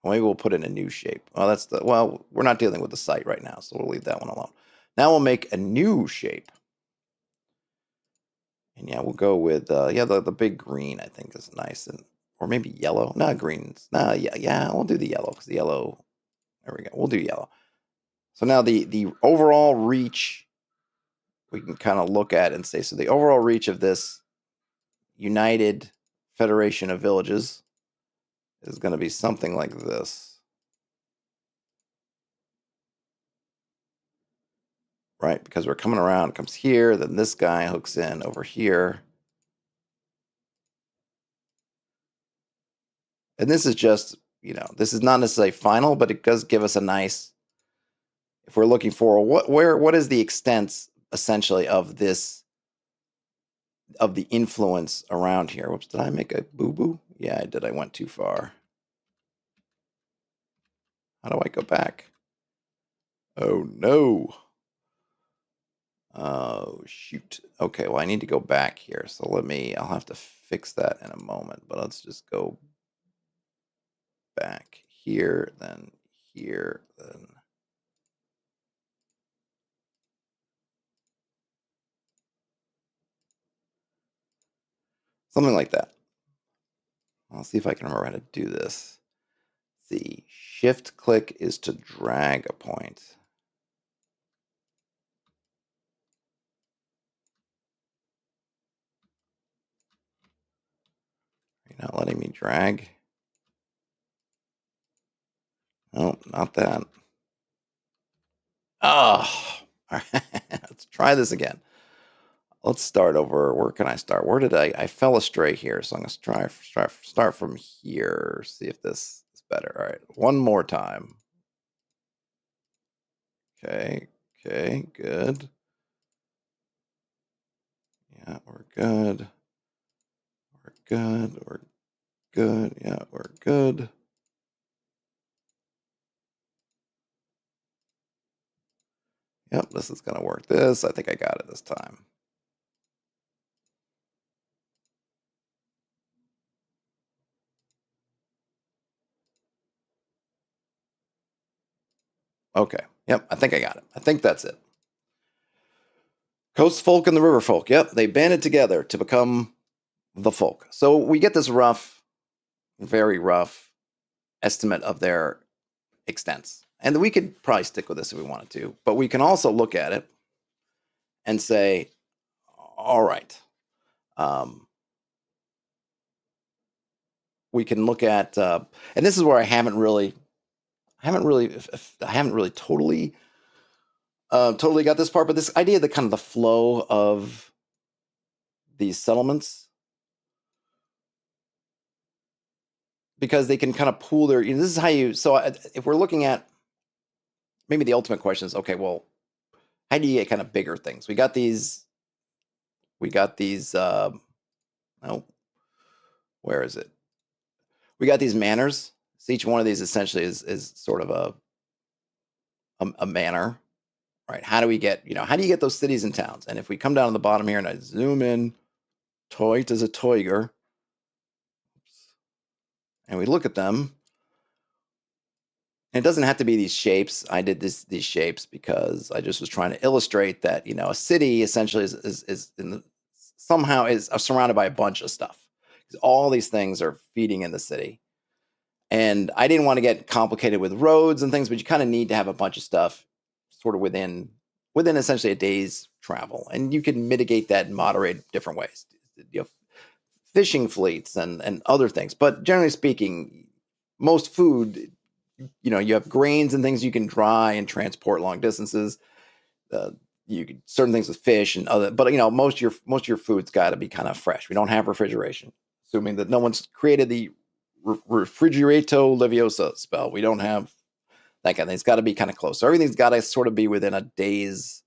Maybe we'll put in a new shape. Well, we're not dealing with the site right now, so we'll leave that one alone. Now we'll make a new shape. And yeah, we'll go with the big green, I think is nice, or maybe yellow. No, greens. No, yeah, we'll do the yellow, because the yellow, there we go. We'll do yellow. So now the overall reach, we can kind of look at and say, so the overall reach of this United Federation of Villages is going to be something like this. Right? Because we're coming around, it comes here, then this guy hooks in over here. And this is just, this is not necessarily final, but it does give us a nice, if we're looking for what is the extent essentially of this, of the influence around here. Whoops, did I make a boo-boo? Yeah, I did. I went too far. How do I go back? Oh, no. Oh, shoot. Okay, well, I need to go back here. So I'll have to fix that in a moment. But let's just go back here, then here, then. Something like that. I'll see if I can remember how to do this. The shift click is to drag a point. You're not letting me drag. No, not that. Oh, all right. Let's try this again. Let's start over. Where can I start? Where did I fell astray here, so I'm going to start from here, see if this is better. All right, one more time. Okay, good. Yeah, we're good. We're good. We're good. Yeah, we're good. Yep, this is going to work. I think I got it this time. Okay. Yep, I think I got it. I think that's it. Coast folk and the river folk. Yep, they banded together to become the folk. So we get this rough, very rough estimate of their extents. And we could probably stick with this if we wanted to, but we can also look at it and say, all right, we can look at, and this is where I haven't really totally totally got this part, but this idea, the kind of the flow of these settlements, because they can kind of pool their. This is how you. So if we're looking at maybe the ultimate question is, okay, well, how do you get kind of bigger things? We got these. We got these. Oh, where is it? We got these manors. So each one of these essentially is sort of a manor, right? How do we get how do you get those cities and towns? And if we come down to the bottom here and I zoom in, Toit is a Toiger, and we look at them, and it doesn't have to be these shapes. I did these shapes because I just was trying to illustrate that a city essentially is somehow is surrounded by a bunch of stuff. All these things are feeding in the city, and I didn't want to get complicated with roads and things, but you kind of need to have a bunch of stuff sort of within essentially a day's travel, and you can mitigate that and moderate different ways. Fishing fleets and other things, but generally speaking, most food, you have grains and things you can dry and transport long distances. You can certain things with fish and other, but most of your food's got to be kind of fresh. We don't have refrigeration, assuming that no one's created the refrigerato leviosa spell. We don't have that kind of thing. It's got to be kind of close. So everything's got to sort of be within a day's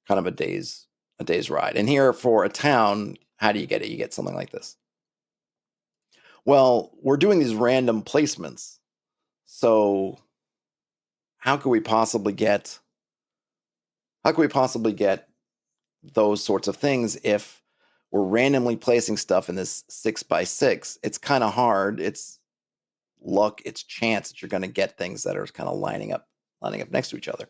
ride. And here for a town, how do you get it? You get something like this. Well, we're doing these random placements. So how could we possibly get those sorts of things if we're randomly placing stuff in this 6x6? It's kind of hard. It's luck, it's chance that you're going to get things that are kind of lining up next to each other.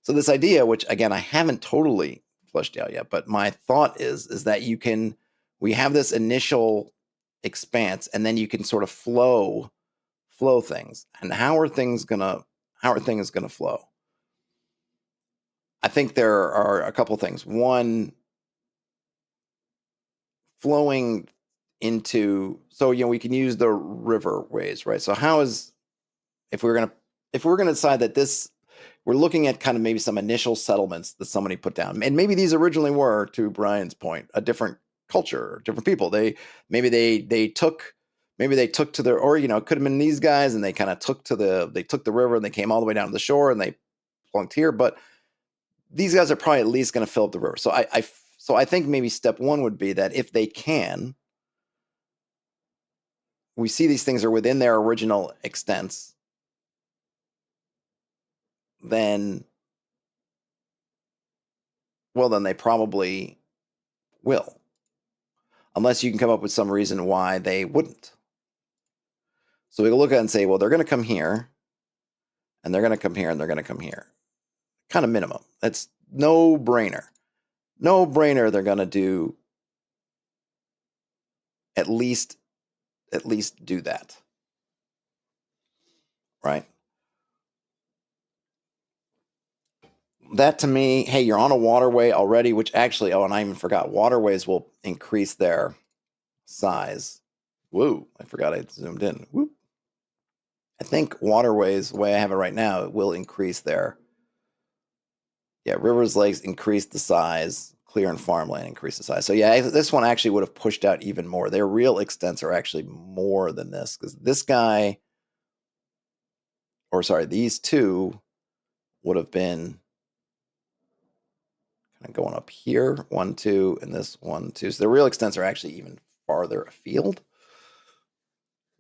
So this idea, which again I haven't totally fleshed out yet, but my thought is that we have this initial expanse, and then you can sort of flow things. And how are things gonna flow? I think there are a couple things. One, flowing into, so we can use the river ways, right? So how is, if we're gonna decide that this, we're looking at kind of maybe some initial settlements that somebody put down, and maybe these originally were, to Brian's point, a different culture, different people. They took to their, or it could have been these guys, and they kind of took the river, and they came all the way down to the shore, and they plunked here. But these guys are probably at least going to fill up the river. So I think maybe step one would be that if they can, we see these things are within their original extents, then they probably will, unless you can come up with some reason why they wouldn't. So we can look at it and say, well, they're going to come here, and they're going to come here, and they're going to come here. Kind of minimum. That's no brainer. No brainer. They're going to do at least do that. Right? That to me, hey, you're on a waterway already, which actually, and I even forgot, waterways will increase their size. Woo, I forgot I zoomed in. Whoop. I think waterways, the way I have it right now, it will increase their, rivers, lakes increase the size, clear and farmland increase the size. So this one actually would have pushed out even more. Their real extents are actually more than this, because this guy, or sorry, these two would have been kind of going up here, 1, 2, and this 1, 2. So the real extents are actually even farther afield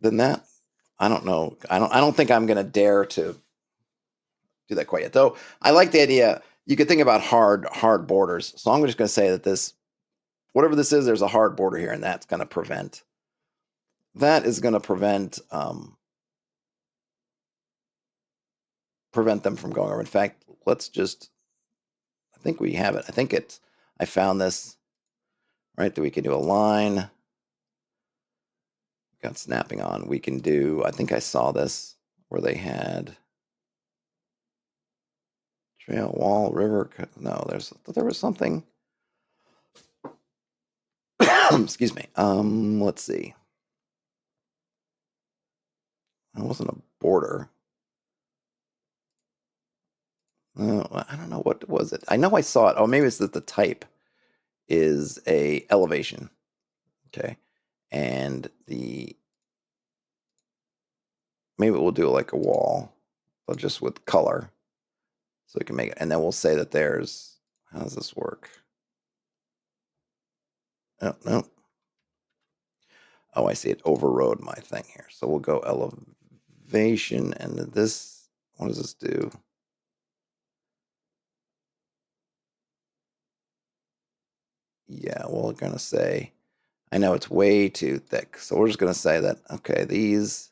than that. I don't know. I don't think I'm going to dare to do that quite yet. Though I like the idea. You could think about hard borders. So I'm just going to say that this, whatever this is, there's a hard border here, and that's going to prevent. That is going to prevent them from going over. In fact, let's just. I think we have it. I think it's. I found this. Right, that we can do a line. Got snapping on. We can do. I think I saw this where they had. Trail, wall, river. No, there was something. Excuse me. Let's see. It wasn't a border. I don't know, what was it. I know I saw it. Oh, maybe it's that the type is a elevation. Okay, and maybe we'll do like a wall, but just with color, so we can make it. And then we'll say that there's. How does this work? Oh, no. Oh, I see, it overrode my thing here. So we'll go elevation, and this, what does this do? Yeah, we're going to say, I know it's way too thick. So we're just going to say that, okay, these.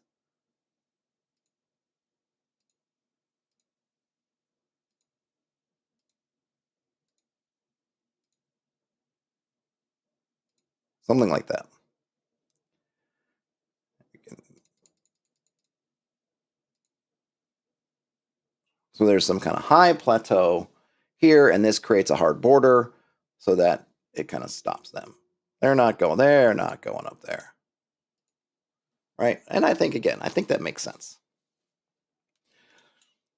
Something like that. So there's some kind of high plateau here, and this creates a hard border so that it kind of stops them. They're not going up there. Right? And I think that makes sense.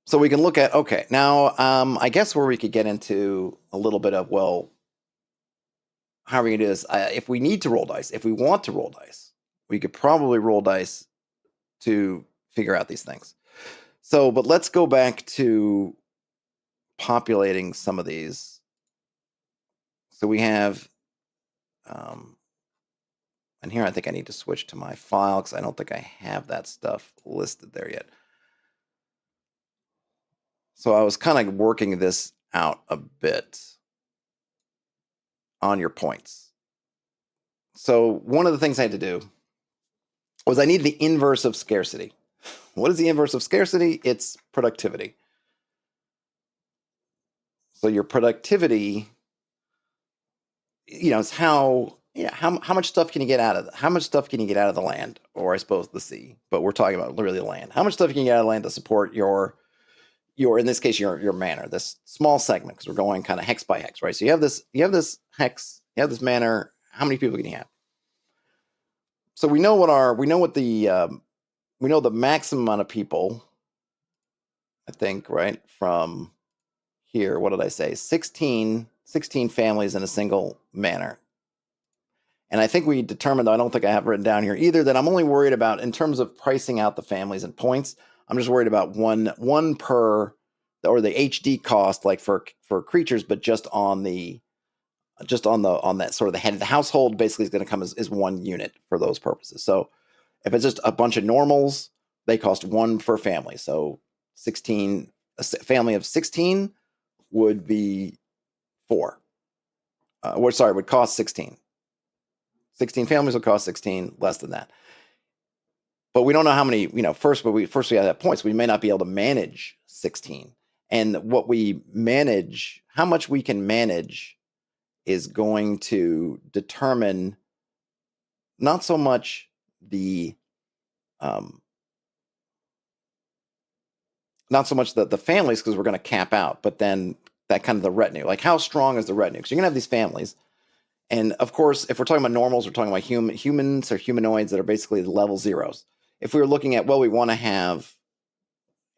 So we can look at, okay, now I guess where we could get into a little bit of, well, how are we going to do this? If we need to roll dice, if we want to roll dice, we could probably roll dice to figure out these things. So, but let's go back to populating some of these. So we have, and here I think I need to switch to my file because I don't think I have that stuff listed there yet. So I was kind of working this out a bit on your points. So one of the things I had to do was I needed the inverse of scarcity. What is the inverse of scarcity? It's productivity. So your productivity, it's how much stuff can you get out of the land, or I suppose the sea, but we're talking about literally the land. How much stuff can you get out of the land to support your in this case your manor, this small segment, because we're going kind of hex by hex, right? So you have this hex, you have this manor. How many people can you have? So we know the maximum amount of people, I think, right, from here. What did I say? 16 families in a single manor. And I think we determined, I don't think I have written down here either, that I'm only worried about, in terms of pricing out the families and points, I'm just worried about one per, or the HD cost, like for creatures, but just on that sort of the head of the household, basically is going to come as one unit for those purposes. So if it's just a bunch of normals, they cost 1 per family. So 16, a family of 16 would be 4. Would cost 16. 16 families will cost 16, less than that. But we don't know how many, first we have to have points. We may not be able to manage 16. And what we manage, how much we can manage, is going to determine not so much the families, because we're going to cap out, but then that kind of the retinue. Like, how strong is the retinue? Because you're going to have these families. And of course, if we're talking about normals, we're talking about humans or humanoids that are basically level zeros. If we were looking at, well, we want to have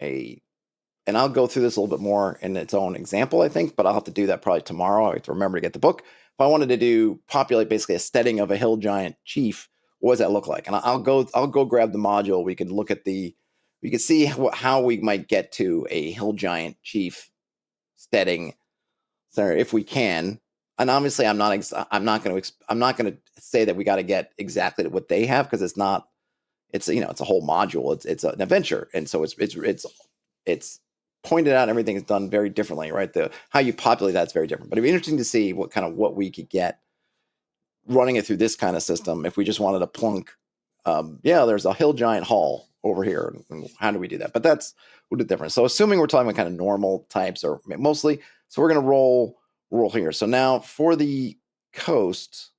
and I'll go through this a little bit more in its own example, I think, but I'll have to do that probably tomorrow. I have to remember to get the book. If I wanted to populate basically a steading of a hill giant chief, what does that look like? And I'll go grab the module. We can look at we can see how we might get to a hill giant chief steading. scenario if we can. And obviously, I'm not going to say that we got to get exactly what they have, because it's not. It's it's a whole module. It's an adventure, and so it's pointed out. Everything is done very differently, right? The how you populate that's very different. But it'd be interesting to see what we could get running it through this kind of system if we just wanted to plunk. Yeah, there's a hill giant hall over here. And how do we do that? But that's a little different. So assuming we're talking about kind of normal types or mostly, so we're going to roll here. So now for the coast,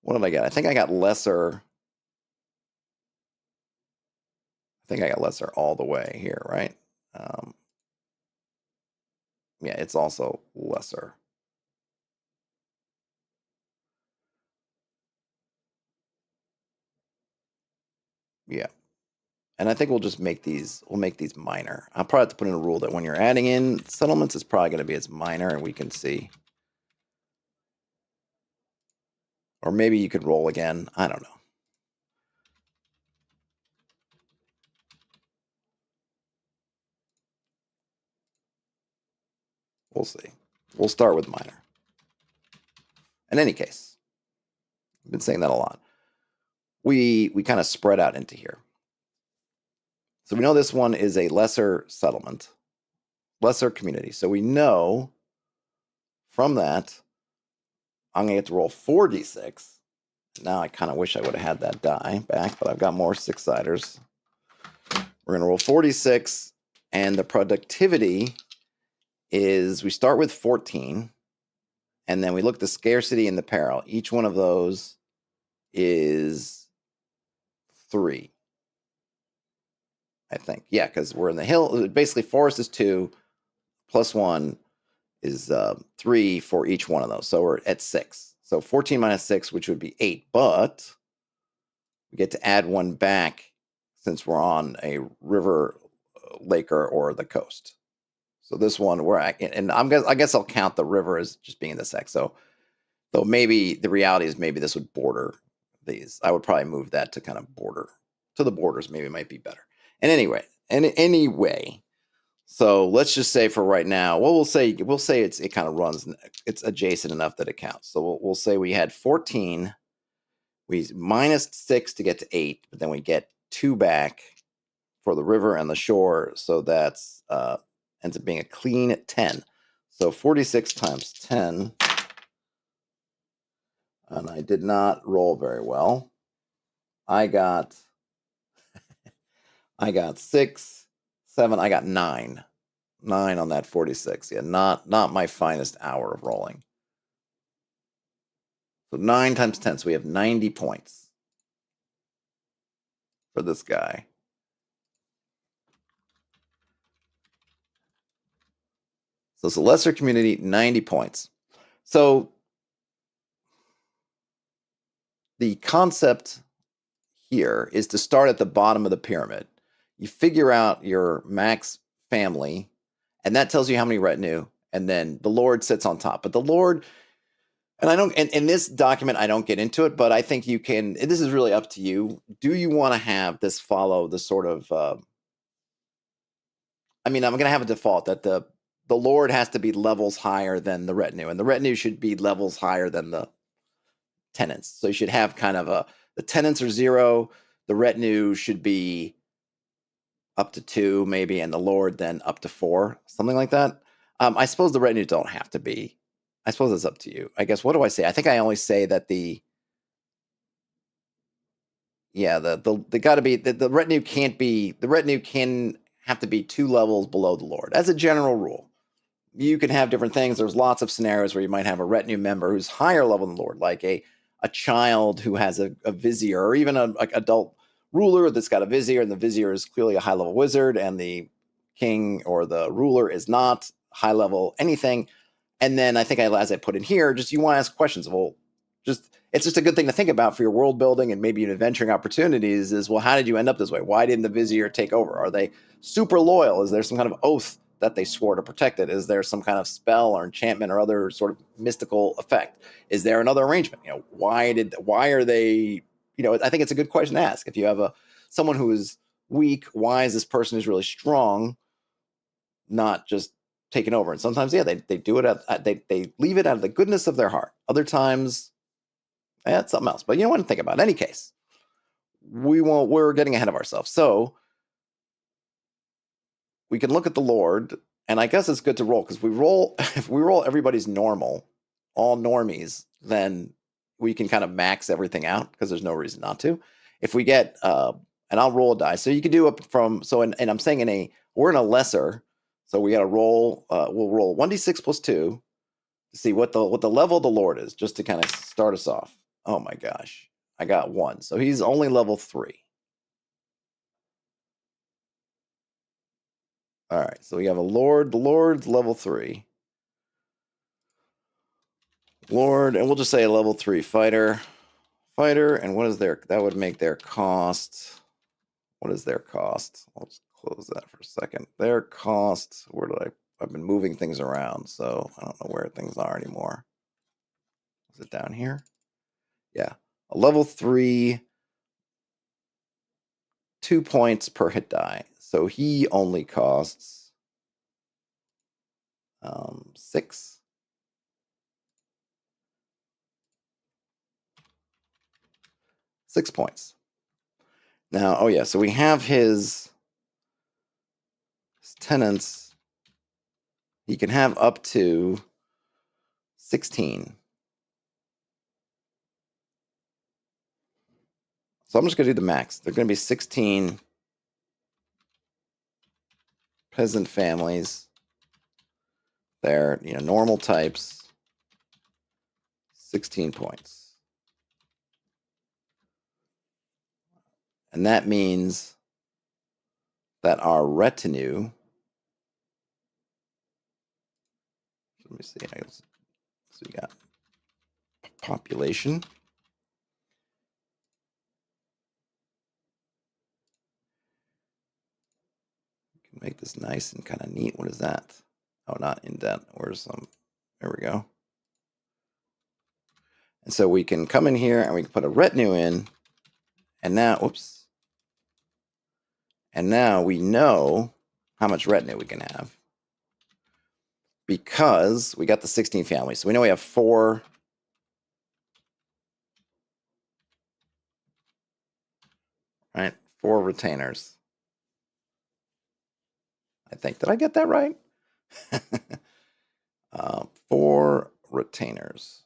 what did I get? I think I got lesser. I think I got lesser all the way here, right? Yeah, it's also lesser. Yeah. And I think we'll make these minor. I'll probably have to put in a rule that when you're adding in settlements, it's probably going to be as minor, and we can see. Or maybe you could roll again. I don't know. We'll see. We'll start with minor. In any case, I've been saying that a lot. We kind of spread out into here. So we know this one is a lesser settlement, lesser community. So we know from that, I'm going to get to roll 4d6. Now I kind of wish I would have had that die back, but I've got more 6-siders. We're going to roll 4d6, and the productivity is we start with 14, and then we look at the scarcity and the peril. Each one of those is 3, I think. Yeah, because we're in the hill. Basically, forest is 2, plus 1 is 3 for each one of those. So we're at 6. So 14 minus 6, which would be 8. But we get to add 1 back since we're on a river, lake, or the coast. So this one, I guess I'll count the river as just being the sex. So, though maybe the reality is maybe this would border these. I would probably move that to kind of border to the borders. Maybe it might be better. And anyway, so let's just say for right now, well, we'll say it kind of runs. It's adjacent enough that it counts. So we'll say we had 14. We minus 6 to get to 8, but then we get 2 back for the river and the shore. So that's ends up being a clean 10. So 46 times 10. And I did not roll very well. I got 6, 7. I got 9. 9 on that 46. Yeah, not my finest hour of rolling. So 9 times 10. So we have 90 points for this guy. So it's a lesser community, 90 points. So the concept here is to start at the bottom of the pyramid. You figure out your max family, and that tells you how many retinue, and then the Lord sits on top. But the Lord, and I don't, and in this document, I don't get into it, but I think you can, this is really up to you. Do you want to have this follow the sort of, I'm going to have a default that the Lord has to be levels higher than the retinue, and the retinue should be levels higher than the tenants. So you should have kind of the tenants are 0, the retinue should be up to 2 maybe, and the Lord then up to 4, something like that. I suppose the retinue don't have to be. I suppose it's up to you. I guess, what do I say? I think I only say that the got to be the retinue can't be, the retinue can have to be 2 levels below the Lord as a general rule. You can have different things. There's lots of scenarios where you might have a retinue member who's higher level than the Lord, like a child who has a vizier, or even a adult ruler that's got a vizier, and the vizier is clearly a high level wizard, and the king or the ruler is not high level anything. And then I think as I put in here, just you want to ask questions. Well, it's just a good thing to think about for your world building and maybe adventuring opportunities is, well, how did you end up this way? Why didn't the vizier take over? Are they super loyal? Is there some kind of oath that they swore to protect it? Is there some kind of spell or enchantment or other sort of mystical effect? Is there another arrangement? Why are they, I think it's a good question to ask. If you have someone who is weak, why is this person who's really strong not just taken over. And sometimes, yeah, they do it they leave it out of the goodness of their heart. Other times, it's something else. But you know what to think about. In any case, we're getting ahead of ourselves. So we can look at the Lord, and I guess it's good to roll because we roll if we roll everybody's normal, all normies, then we can kind of max everything out because there's no reason not to. If we get and I'll roll a die. So you can do up from and I'm saying we're in a lesser, so we got to roll. We'll roll 1d6 plus 2 to see what the level of the Lord is, just to kind of start us off. Oh my gosh, I got 1, so he's only level 3. All right, so we have a Lord. The Lord's level 3. Lord, and we'll just say a level 3 fighter. And what is that would make their cost. What is their cost? I'll just close that for a second. Their cost, I've been moving things around, so I don't know where things are anymore. Is it down here? Yeah. A level 3, 2 points per hit die. So he only costs 6. 6 points. Now, oh yeah, so we have his tenants. He can have up to 16. So I'm just going to do the max. They're going to be 16 peasant families. They're, normal types. 16 points. And that means that our retinue, let me see, so we got population. We can make this nice and kind of neat. What is that? Oh, not indent. Where's some? There we go. And so we can come in here and we can put a retinue in. And now, whoops. And now we know how much retinue we can have, because we got the 16 families. So we know we have 4. Right? 4 retainers. I think. Did I get that right? 4 retainers.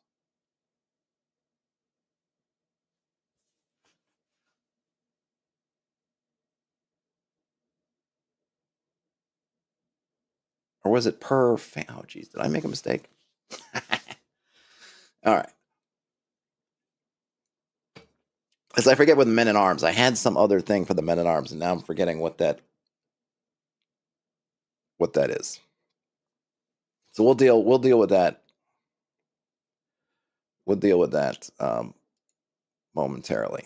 Or was it per? Oh, geez. Did I make a mistake? All right. Because I forget with men at arms. I had some other thing for the men at arms, and now I'm forgetting what that is. So we'll deal with that. We'll deal with that momentarily.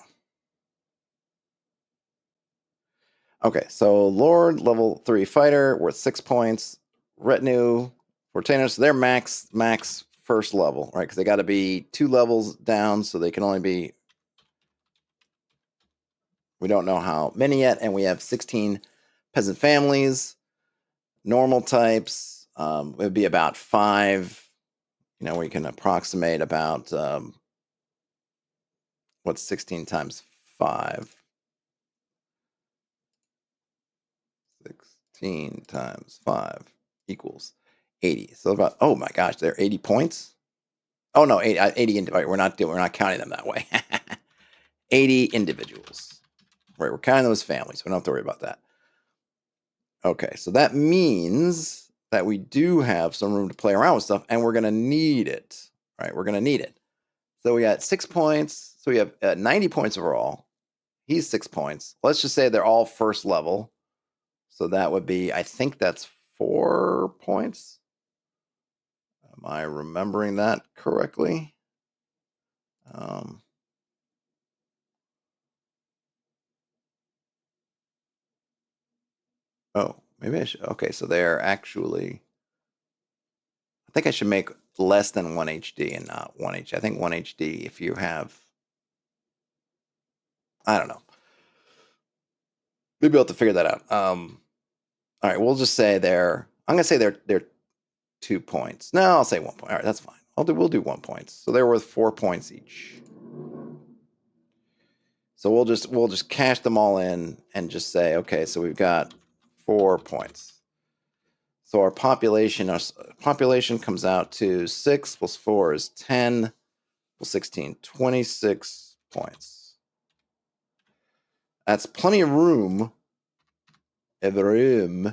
Okay, so Lord, level 3 fighter, worth 6 points. Retinue, retainers, so they're max first level, right? Because they got to be 2 levels down, so they can only be. We don't know how many yet, and we have 16 peasant families. Normal types, it would be about 5. We can approximate about what's 16 times 5? 16 times 5 equals 80. So about, oh my gosh, they're 80 points. Oh no, 80 right, we're not counting them that way. 80 individuals. Right, we're counting them as families. We don't have to worry about that. Okay, so that means that we do have some room to play around with stuff, and we're going to need it. Right, we're going to need it. So we got 6 points. So we have 90 points overall. He's 6 points. Let's just say they're all first level. So that would be, I think that's 4 points. Am I remembering that correctly? Oh, maybe I should. Okay, so they're actually. I think I should make less than 1 HD and not 1 HD. I think 1 HD if you have. I don't know. Maybe I'll have to figure that out. All right, we'll just say they're. I'm gonna say they're 2 points. No, I'll say 1 point. All right, that's fine. We'll do 1 point. So they're worth 4 points each. So we'll just cash them all in and just say, okay, so we've got 4 points. So our population comes out to 6 plus 4 is 10 plus 16, 26 points. That's plenty of room. So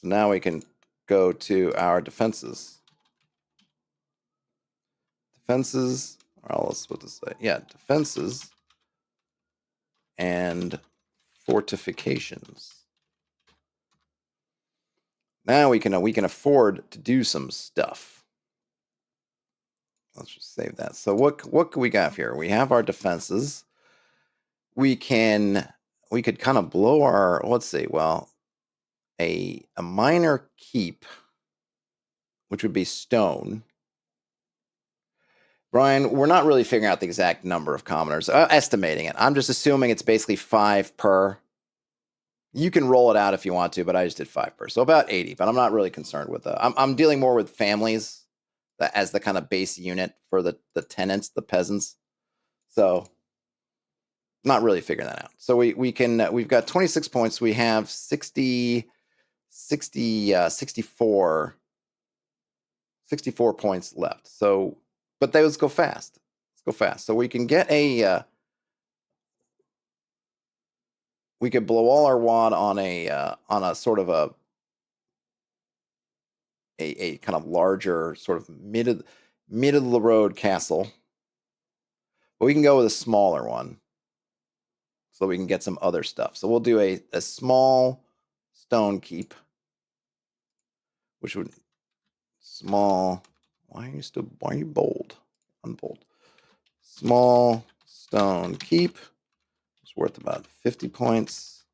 now we can go to our defenses. Defenses, or let's put this way. Yeah, defenses and fortifications. Now we can afford to do some stuff. Let's just save that. So what can we got here? We have our defenses. We could kind of blow our, let's see, well, a minor keep, which would be stone. Brian, we're not really figuring out the exact number of commoners, estimating it. I'm just assuming it's basically 5 per. You can roll it out if you want to, but I just did 5 per. So about 80, but I'm not really concerned with that. I'm dealing more with families as the kind of base unit for the tenants, the peasants. So not really figuring that out. So we've got 26 points. We have 64 points left. So, but those go fast. Let's go fast. So we can get we could blow all our wad on a sort of a kind of larger sort of mid of the road castle. But we can go with a smaller one so we can get some other stuff. So we'll do a small stone keep, which would small. Why are you bold? Unbold. Small stone keep. It's worth about 50 points.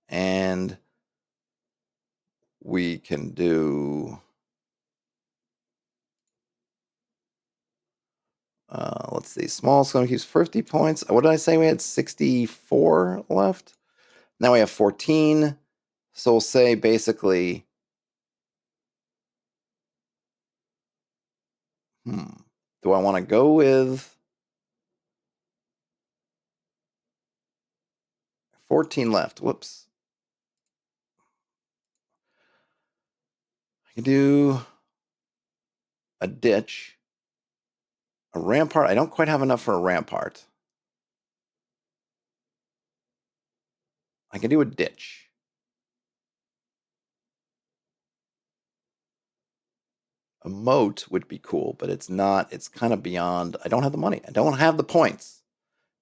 And we can do let's see, small stone keeps 50 points. What did I say? We had 64 left. Now we have 14. So we'll say basically do I want to go with 14 left? Whoops. I can do a ditch, a rampart. I don't quite have enough for a rampart. I can do a ditch. A moat would be cool, but it's not. It's kind of beyond. I don't have the money. I don't have the points.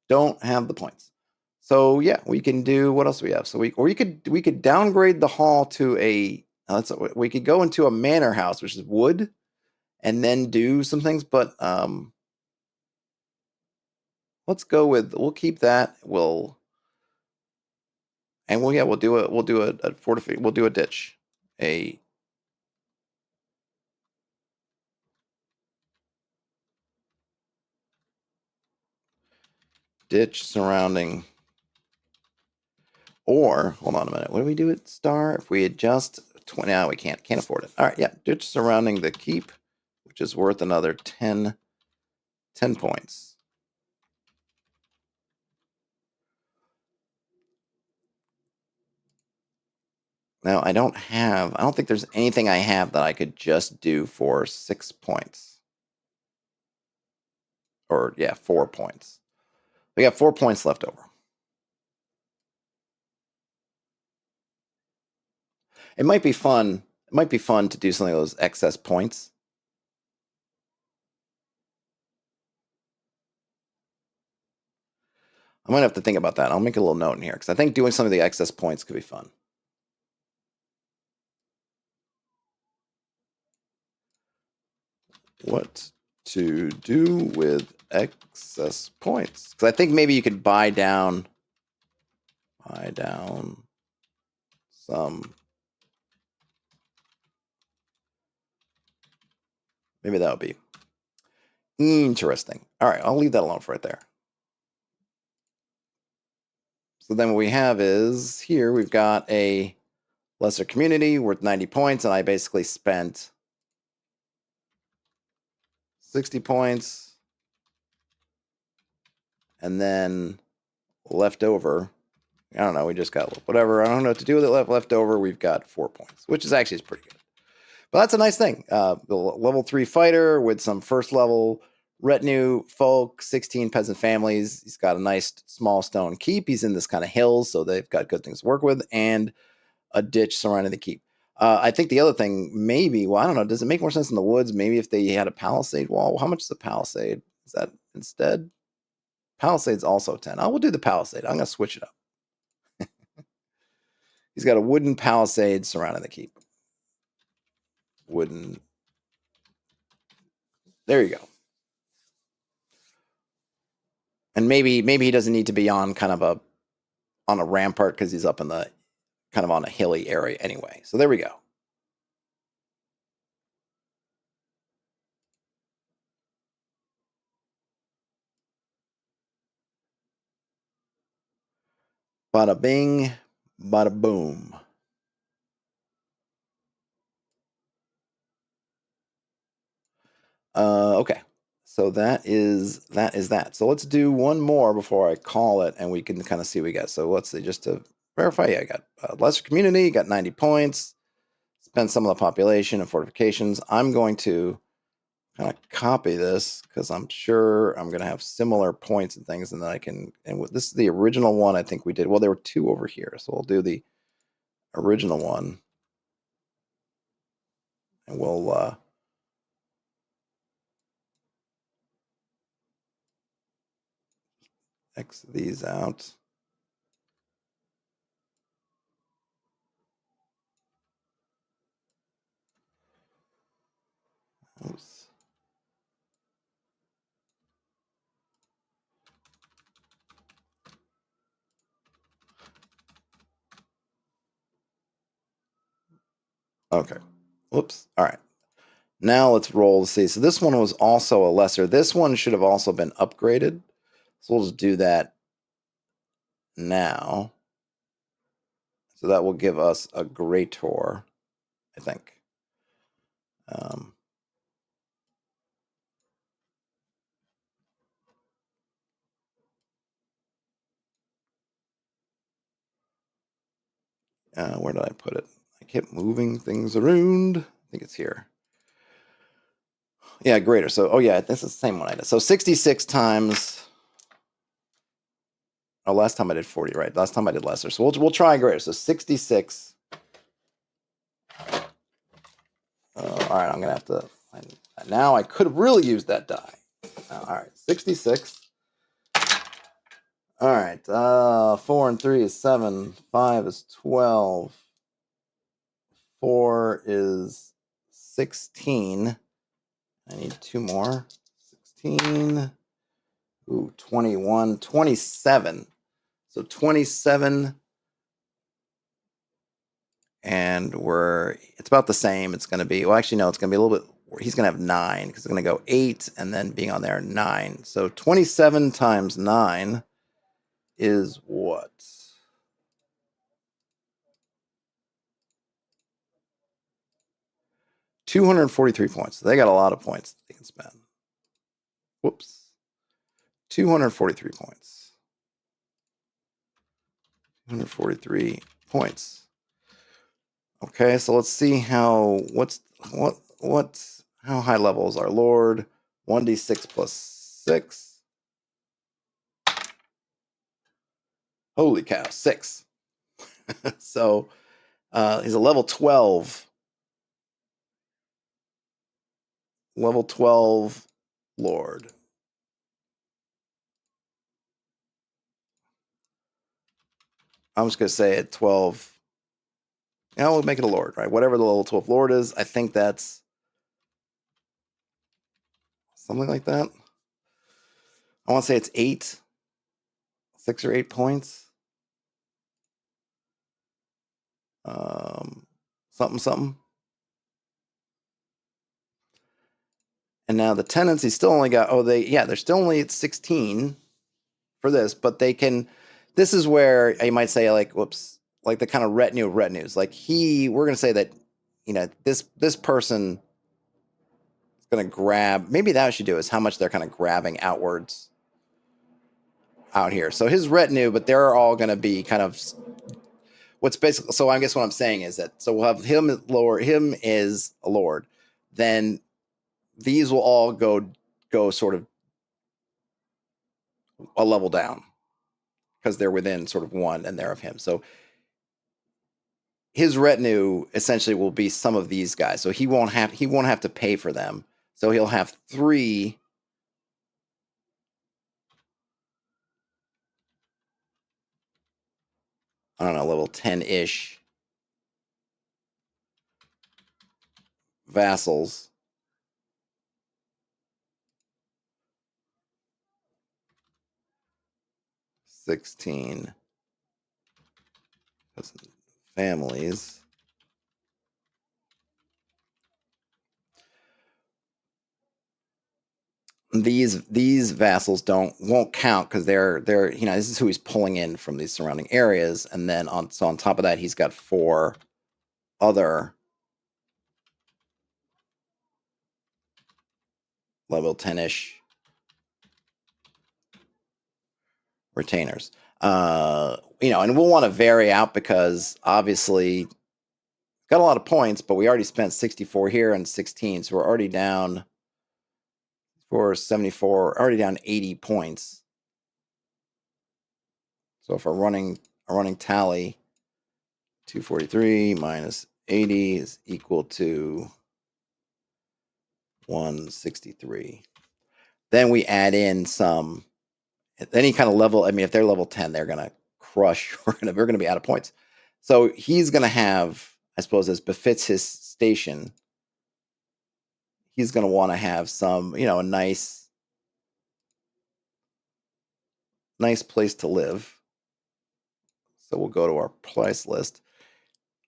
Don't have the points. So yeah, we can do. What else do we have? So we could downgrade the hall to a. We could go into a manor house, which is wood, and then do some things. But let's go with. We'll keep that. We'll do a fortify. We'll do a ditch. A ditch surrounding. Or hold on a minute. What do we do at star? If we adjust 20, now we can't afford it. All right, yeah, ditch surrounding the keep, which is worth another 10 points. Now I don't think there's anything I have that I could just do for 6 points. Or yeah, 4 points. We got 4 points left over. It might be fun. It might be fun to do something of those excess points. I might have to think about that. I'll make a little note in here because I think doing some of the excess points could be fun. What to do with excess points? Because I think maybe you could buy down some. Maybe that would be interesting. All right, I'll leave that alone for right there. So then what we have is here we've got a Lesser community worth 90 points, and I basically spent 60 points, and then left over. I don't know. We just got whatever. I don't know what to do with it. Left over. We've got 4 points, which is actually pretty good. But that's a nice thing. The level 3 fighter with some first level retinue folk, 16 peasant families. He's got a nice small stone keep. He's in this kind of hills, so they've got good things to work with, and a ditch surrounding the keep. I think the other thing, maybe, well, I don't know, does it make more sense in the woods? Maybe if they had a palisade wall. How much is a palisade? Is that instead? Palisade's also 10. We'll do the palisade. I'm going to switch it up. He's got a wooden palisade surrounding the keep. Wooden. There you go. And maybe he doesn't need to be on kind of on a rampart because he's up in the kind of on a hilly area anyway. So there we go. Bada bing, bada boom. Okay. So that is that. So let's do one more before I call it, and we can kind of see what we got. So let's see, just to verify. Yeah, I got lesser community, got 90 points. Spend some of the population and fortifications. I'm going to kind of copy this because I'm sure I'm going to have similar points and things, and then I can. And this is the original one I think we did. Well, there were 2 over here, so we'll do the original one, and we'll. X these out. Oops. Okay. Whoops. All right. Now let's roll to see. So this one was also a lesser. This one should have also been upgraded. So we'll just do that now. So that will give us a Greator, I think. Where did I put it? I kept moving things around. I think it's here. Yeah, Greater. So, oh yeah, this is the same one I did. So 66 times. Oh, last time I did 40, right? Last time I did lesser. So we'll try Greater. So 66. All right, I'm gonna have to. Now I could have really used that die. All right, 66. All right, 4 and 3 is 7. 5 is 12. 4 is 16. I need 2 more. 16. Ooh, 21. 27. So 27. And it's about the same. It's going to be, well, actually, no, it's going to be a little bit, he's going to have 9 because it's going to go 8 and then being on there 9. So 27 times 9 is what? $243 points. So they got a lot of points they can spend. Whoops. 243 points. 243 points. Okay, so let's see how high level is our Lord? 1d6 plus 6. Holy cow, 6. So he's a level 12. Level 12 Lord. I'm just going to say at 12. We'll make it a Lord, right? Whatever the level 12 Lord is, I think that's something like that. I want to say it's 8. 6 or 8 points. Something. And now the tenants, he's still only got, they're still only at 16 for this, but they can, this is where you might say, like, whoops, like the kind of retinue of retinues. Like we're going to say that, this person is going to grab, maybe that should do is how much they're kind of grabbing outwards out here. So his retinue, but they're all going to be kind of what's basically, so I guess what I'm saying is that, so we'll have him is a lord. Then these will all go sort of a level down because they're within sort of one and they're of him. So his retinue essentially will be some of these guys. So he won't have to pay for them. So he'll have 3 I don't know, level 10-ish vassals. $16 families. These vassals won't count because they're this is who he's pulling in from these surrounding areas, and then on top of that he's got 4 other level 10-ish retainers. And we'll want to vary out because obviously got a lot of points, but we already spent 64 here and 16, so we're already down for 74, already down 80 points. So if our running tally, 243 minus 80 is equal to 163. Then we add in some any kind of level. I mean, if they're level 10, they're gonna crush. We're gonna be out of points. So he's gonna have, I suppose, as befits his station, he's gonna want to have some, a nice place to live. So we'll go to our price list.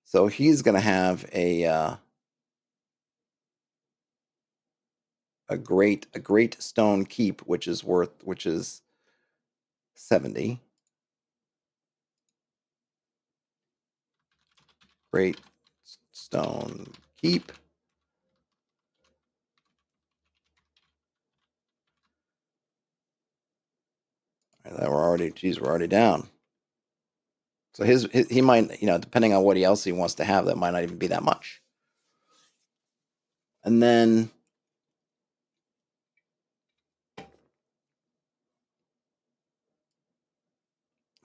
So he's gonna have a great stone keep, which is 70. Great stone keep. That we're already down. So he might, depending on what else he wants to have, that might not even be that much. And then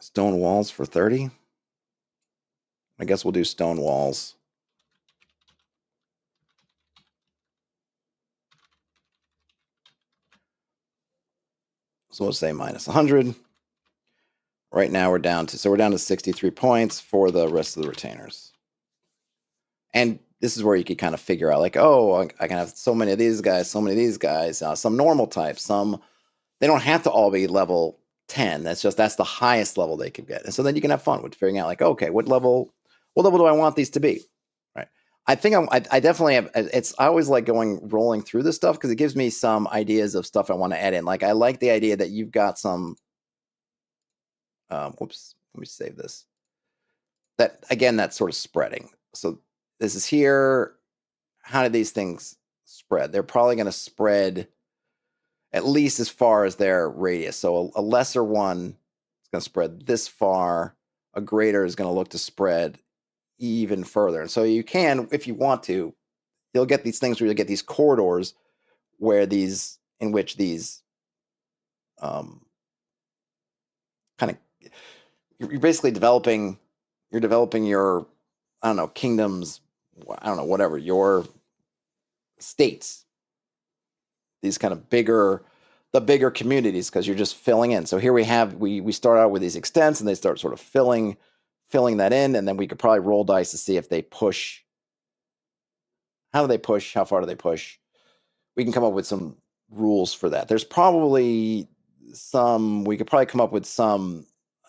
stone walls for 30. I guess we'll do stone walls. So we'll say minus 100. Right now we're down to 63 points for the rest of the retainers. And this is where you could kind of figure out, like, oh, I can have so many of these guys, some normal types, they don't have to all be level 10. That's the highest level they could get. And so then you can have fun with figuring out, like, okay, what level do I want these to be? Right. I think I definitely have, I always like rolling through this stuff because it gives me some ideas of stuff I want to add in. Like, I like the idea that you've got some, whoops, let me save this. That, again, that's sort of spreading. So this is here. How do these things spread? They're probably going to spread at least as far as their radius. So a lesser one is going to spread this far. A greater is going to look to spread even further. And so you can, if you want to, you'll get these things where you'll get these corridors in which these kind of, you're basically developing your, I don't know, kingdoms, I don't know, whatever, your states, these kind of the bigger communities, because you're just filling in. So here we start out with these extents, and they start sort of filling that in, and then we could probably roll dice to see if they push. How do they push? How far do they push? We can come up with some rules for that. There's probably we could probably come up with some,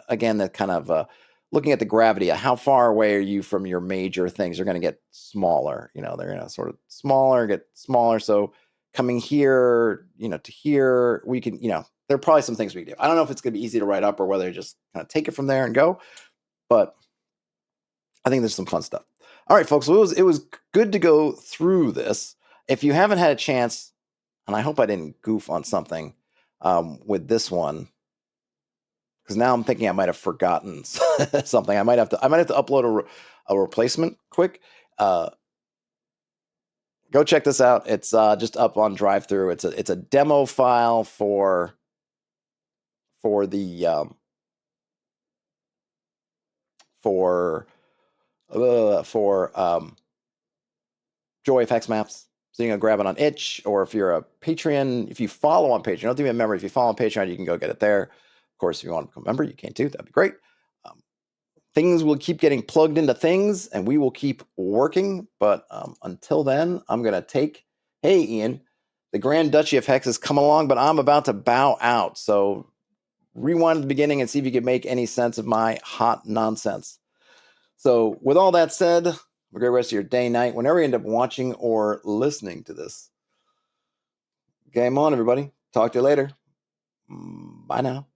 again, that kind of looking at the gravity. How far away are you from your major things? They're going to get smaller. They're going to sort of get smaller. So coming here, to here, we can, there are probably some things we can do. I don't know if it's going to be easy to write up or whether you just kind of take it from there and go, but I think there's some fun stuff. All right, folks. So it was good to go through this. If you haven't had a chance, and I hope I didn't goof on something with this one, because now I'm thinking I might have forgotten something. I might have to upload a replacement quick. Go check this out. It's just up on drive-through. It's a demo file for the Joy of Hex Maps. So you can grab it on itch, or if you're a Patreon, if you follow on Patreon, don't do me a member. If you follow on Patreon, you can go get it there. Of course, if you want to become a member, you can too. That'd be great. Things will keep getting plugged into things, and we will keep working. But until then, I'm going to take, hey, Ian, the Grand Duchy of Hex is coming along, but I'm about to bow out. So rewind at the beginning and see if you can make any sense of my hot nonsense. So with all that said, have a great rest of your day, night, whenever you end up watching or listening to this. Game on, everybody. Talk to you later. Bye now.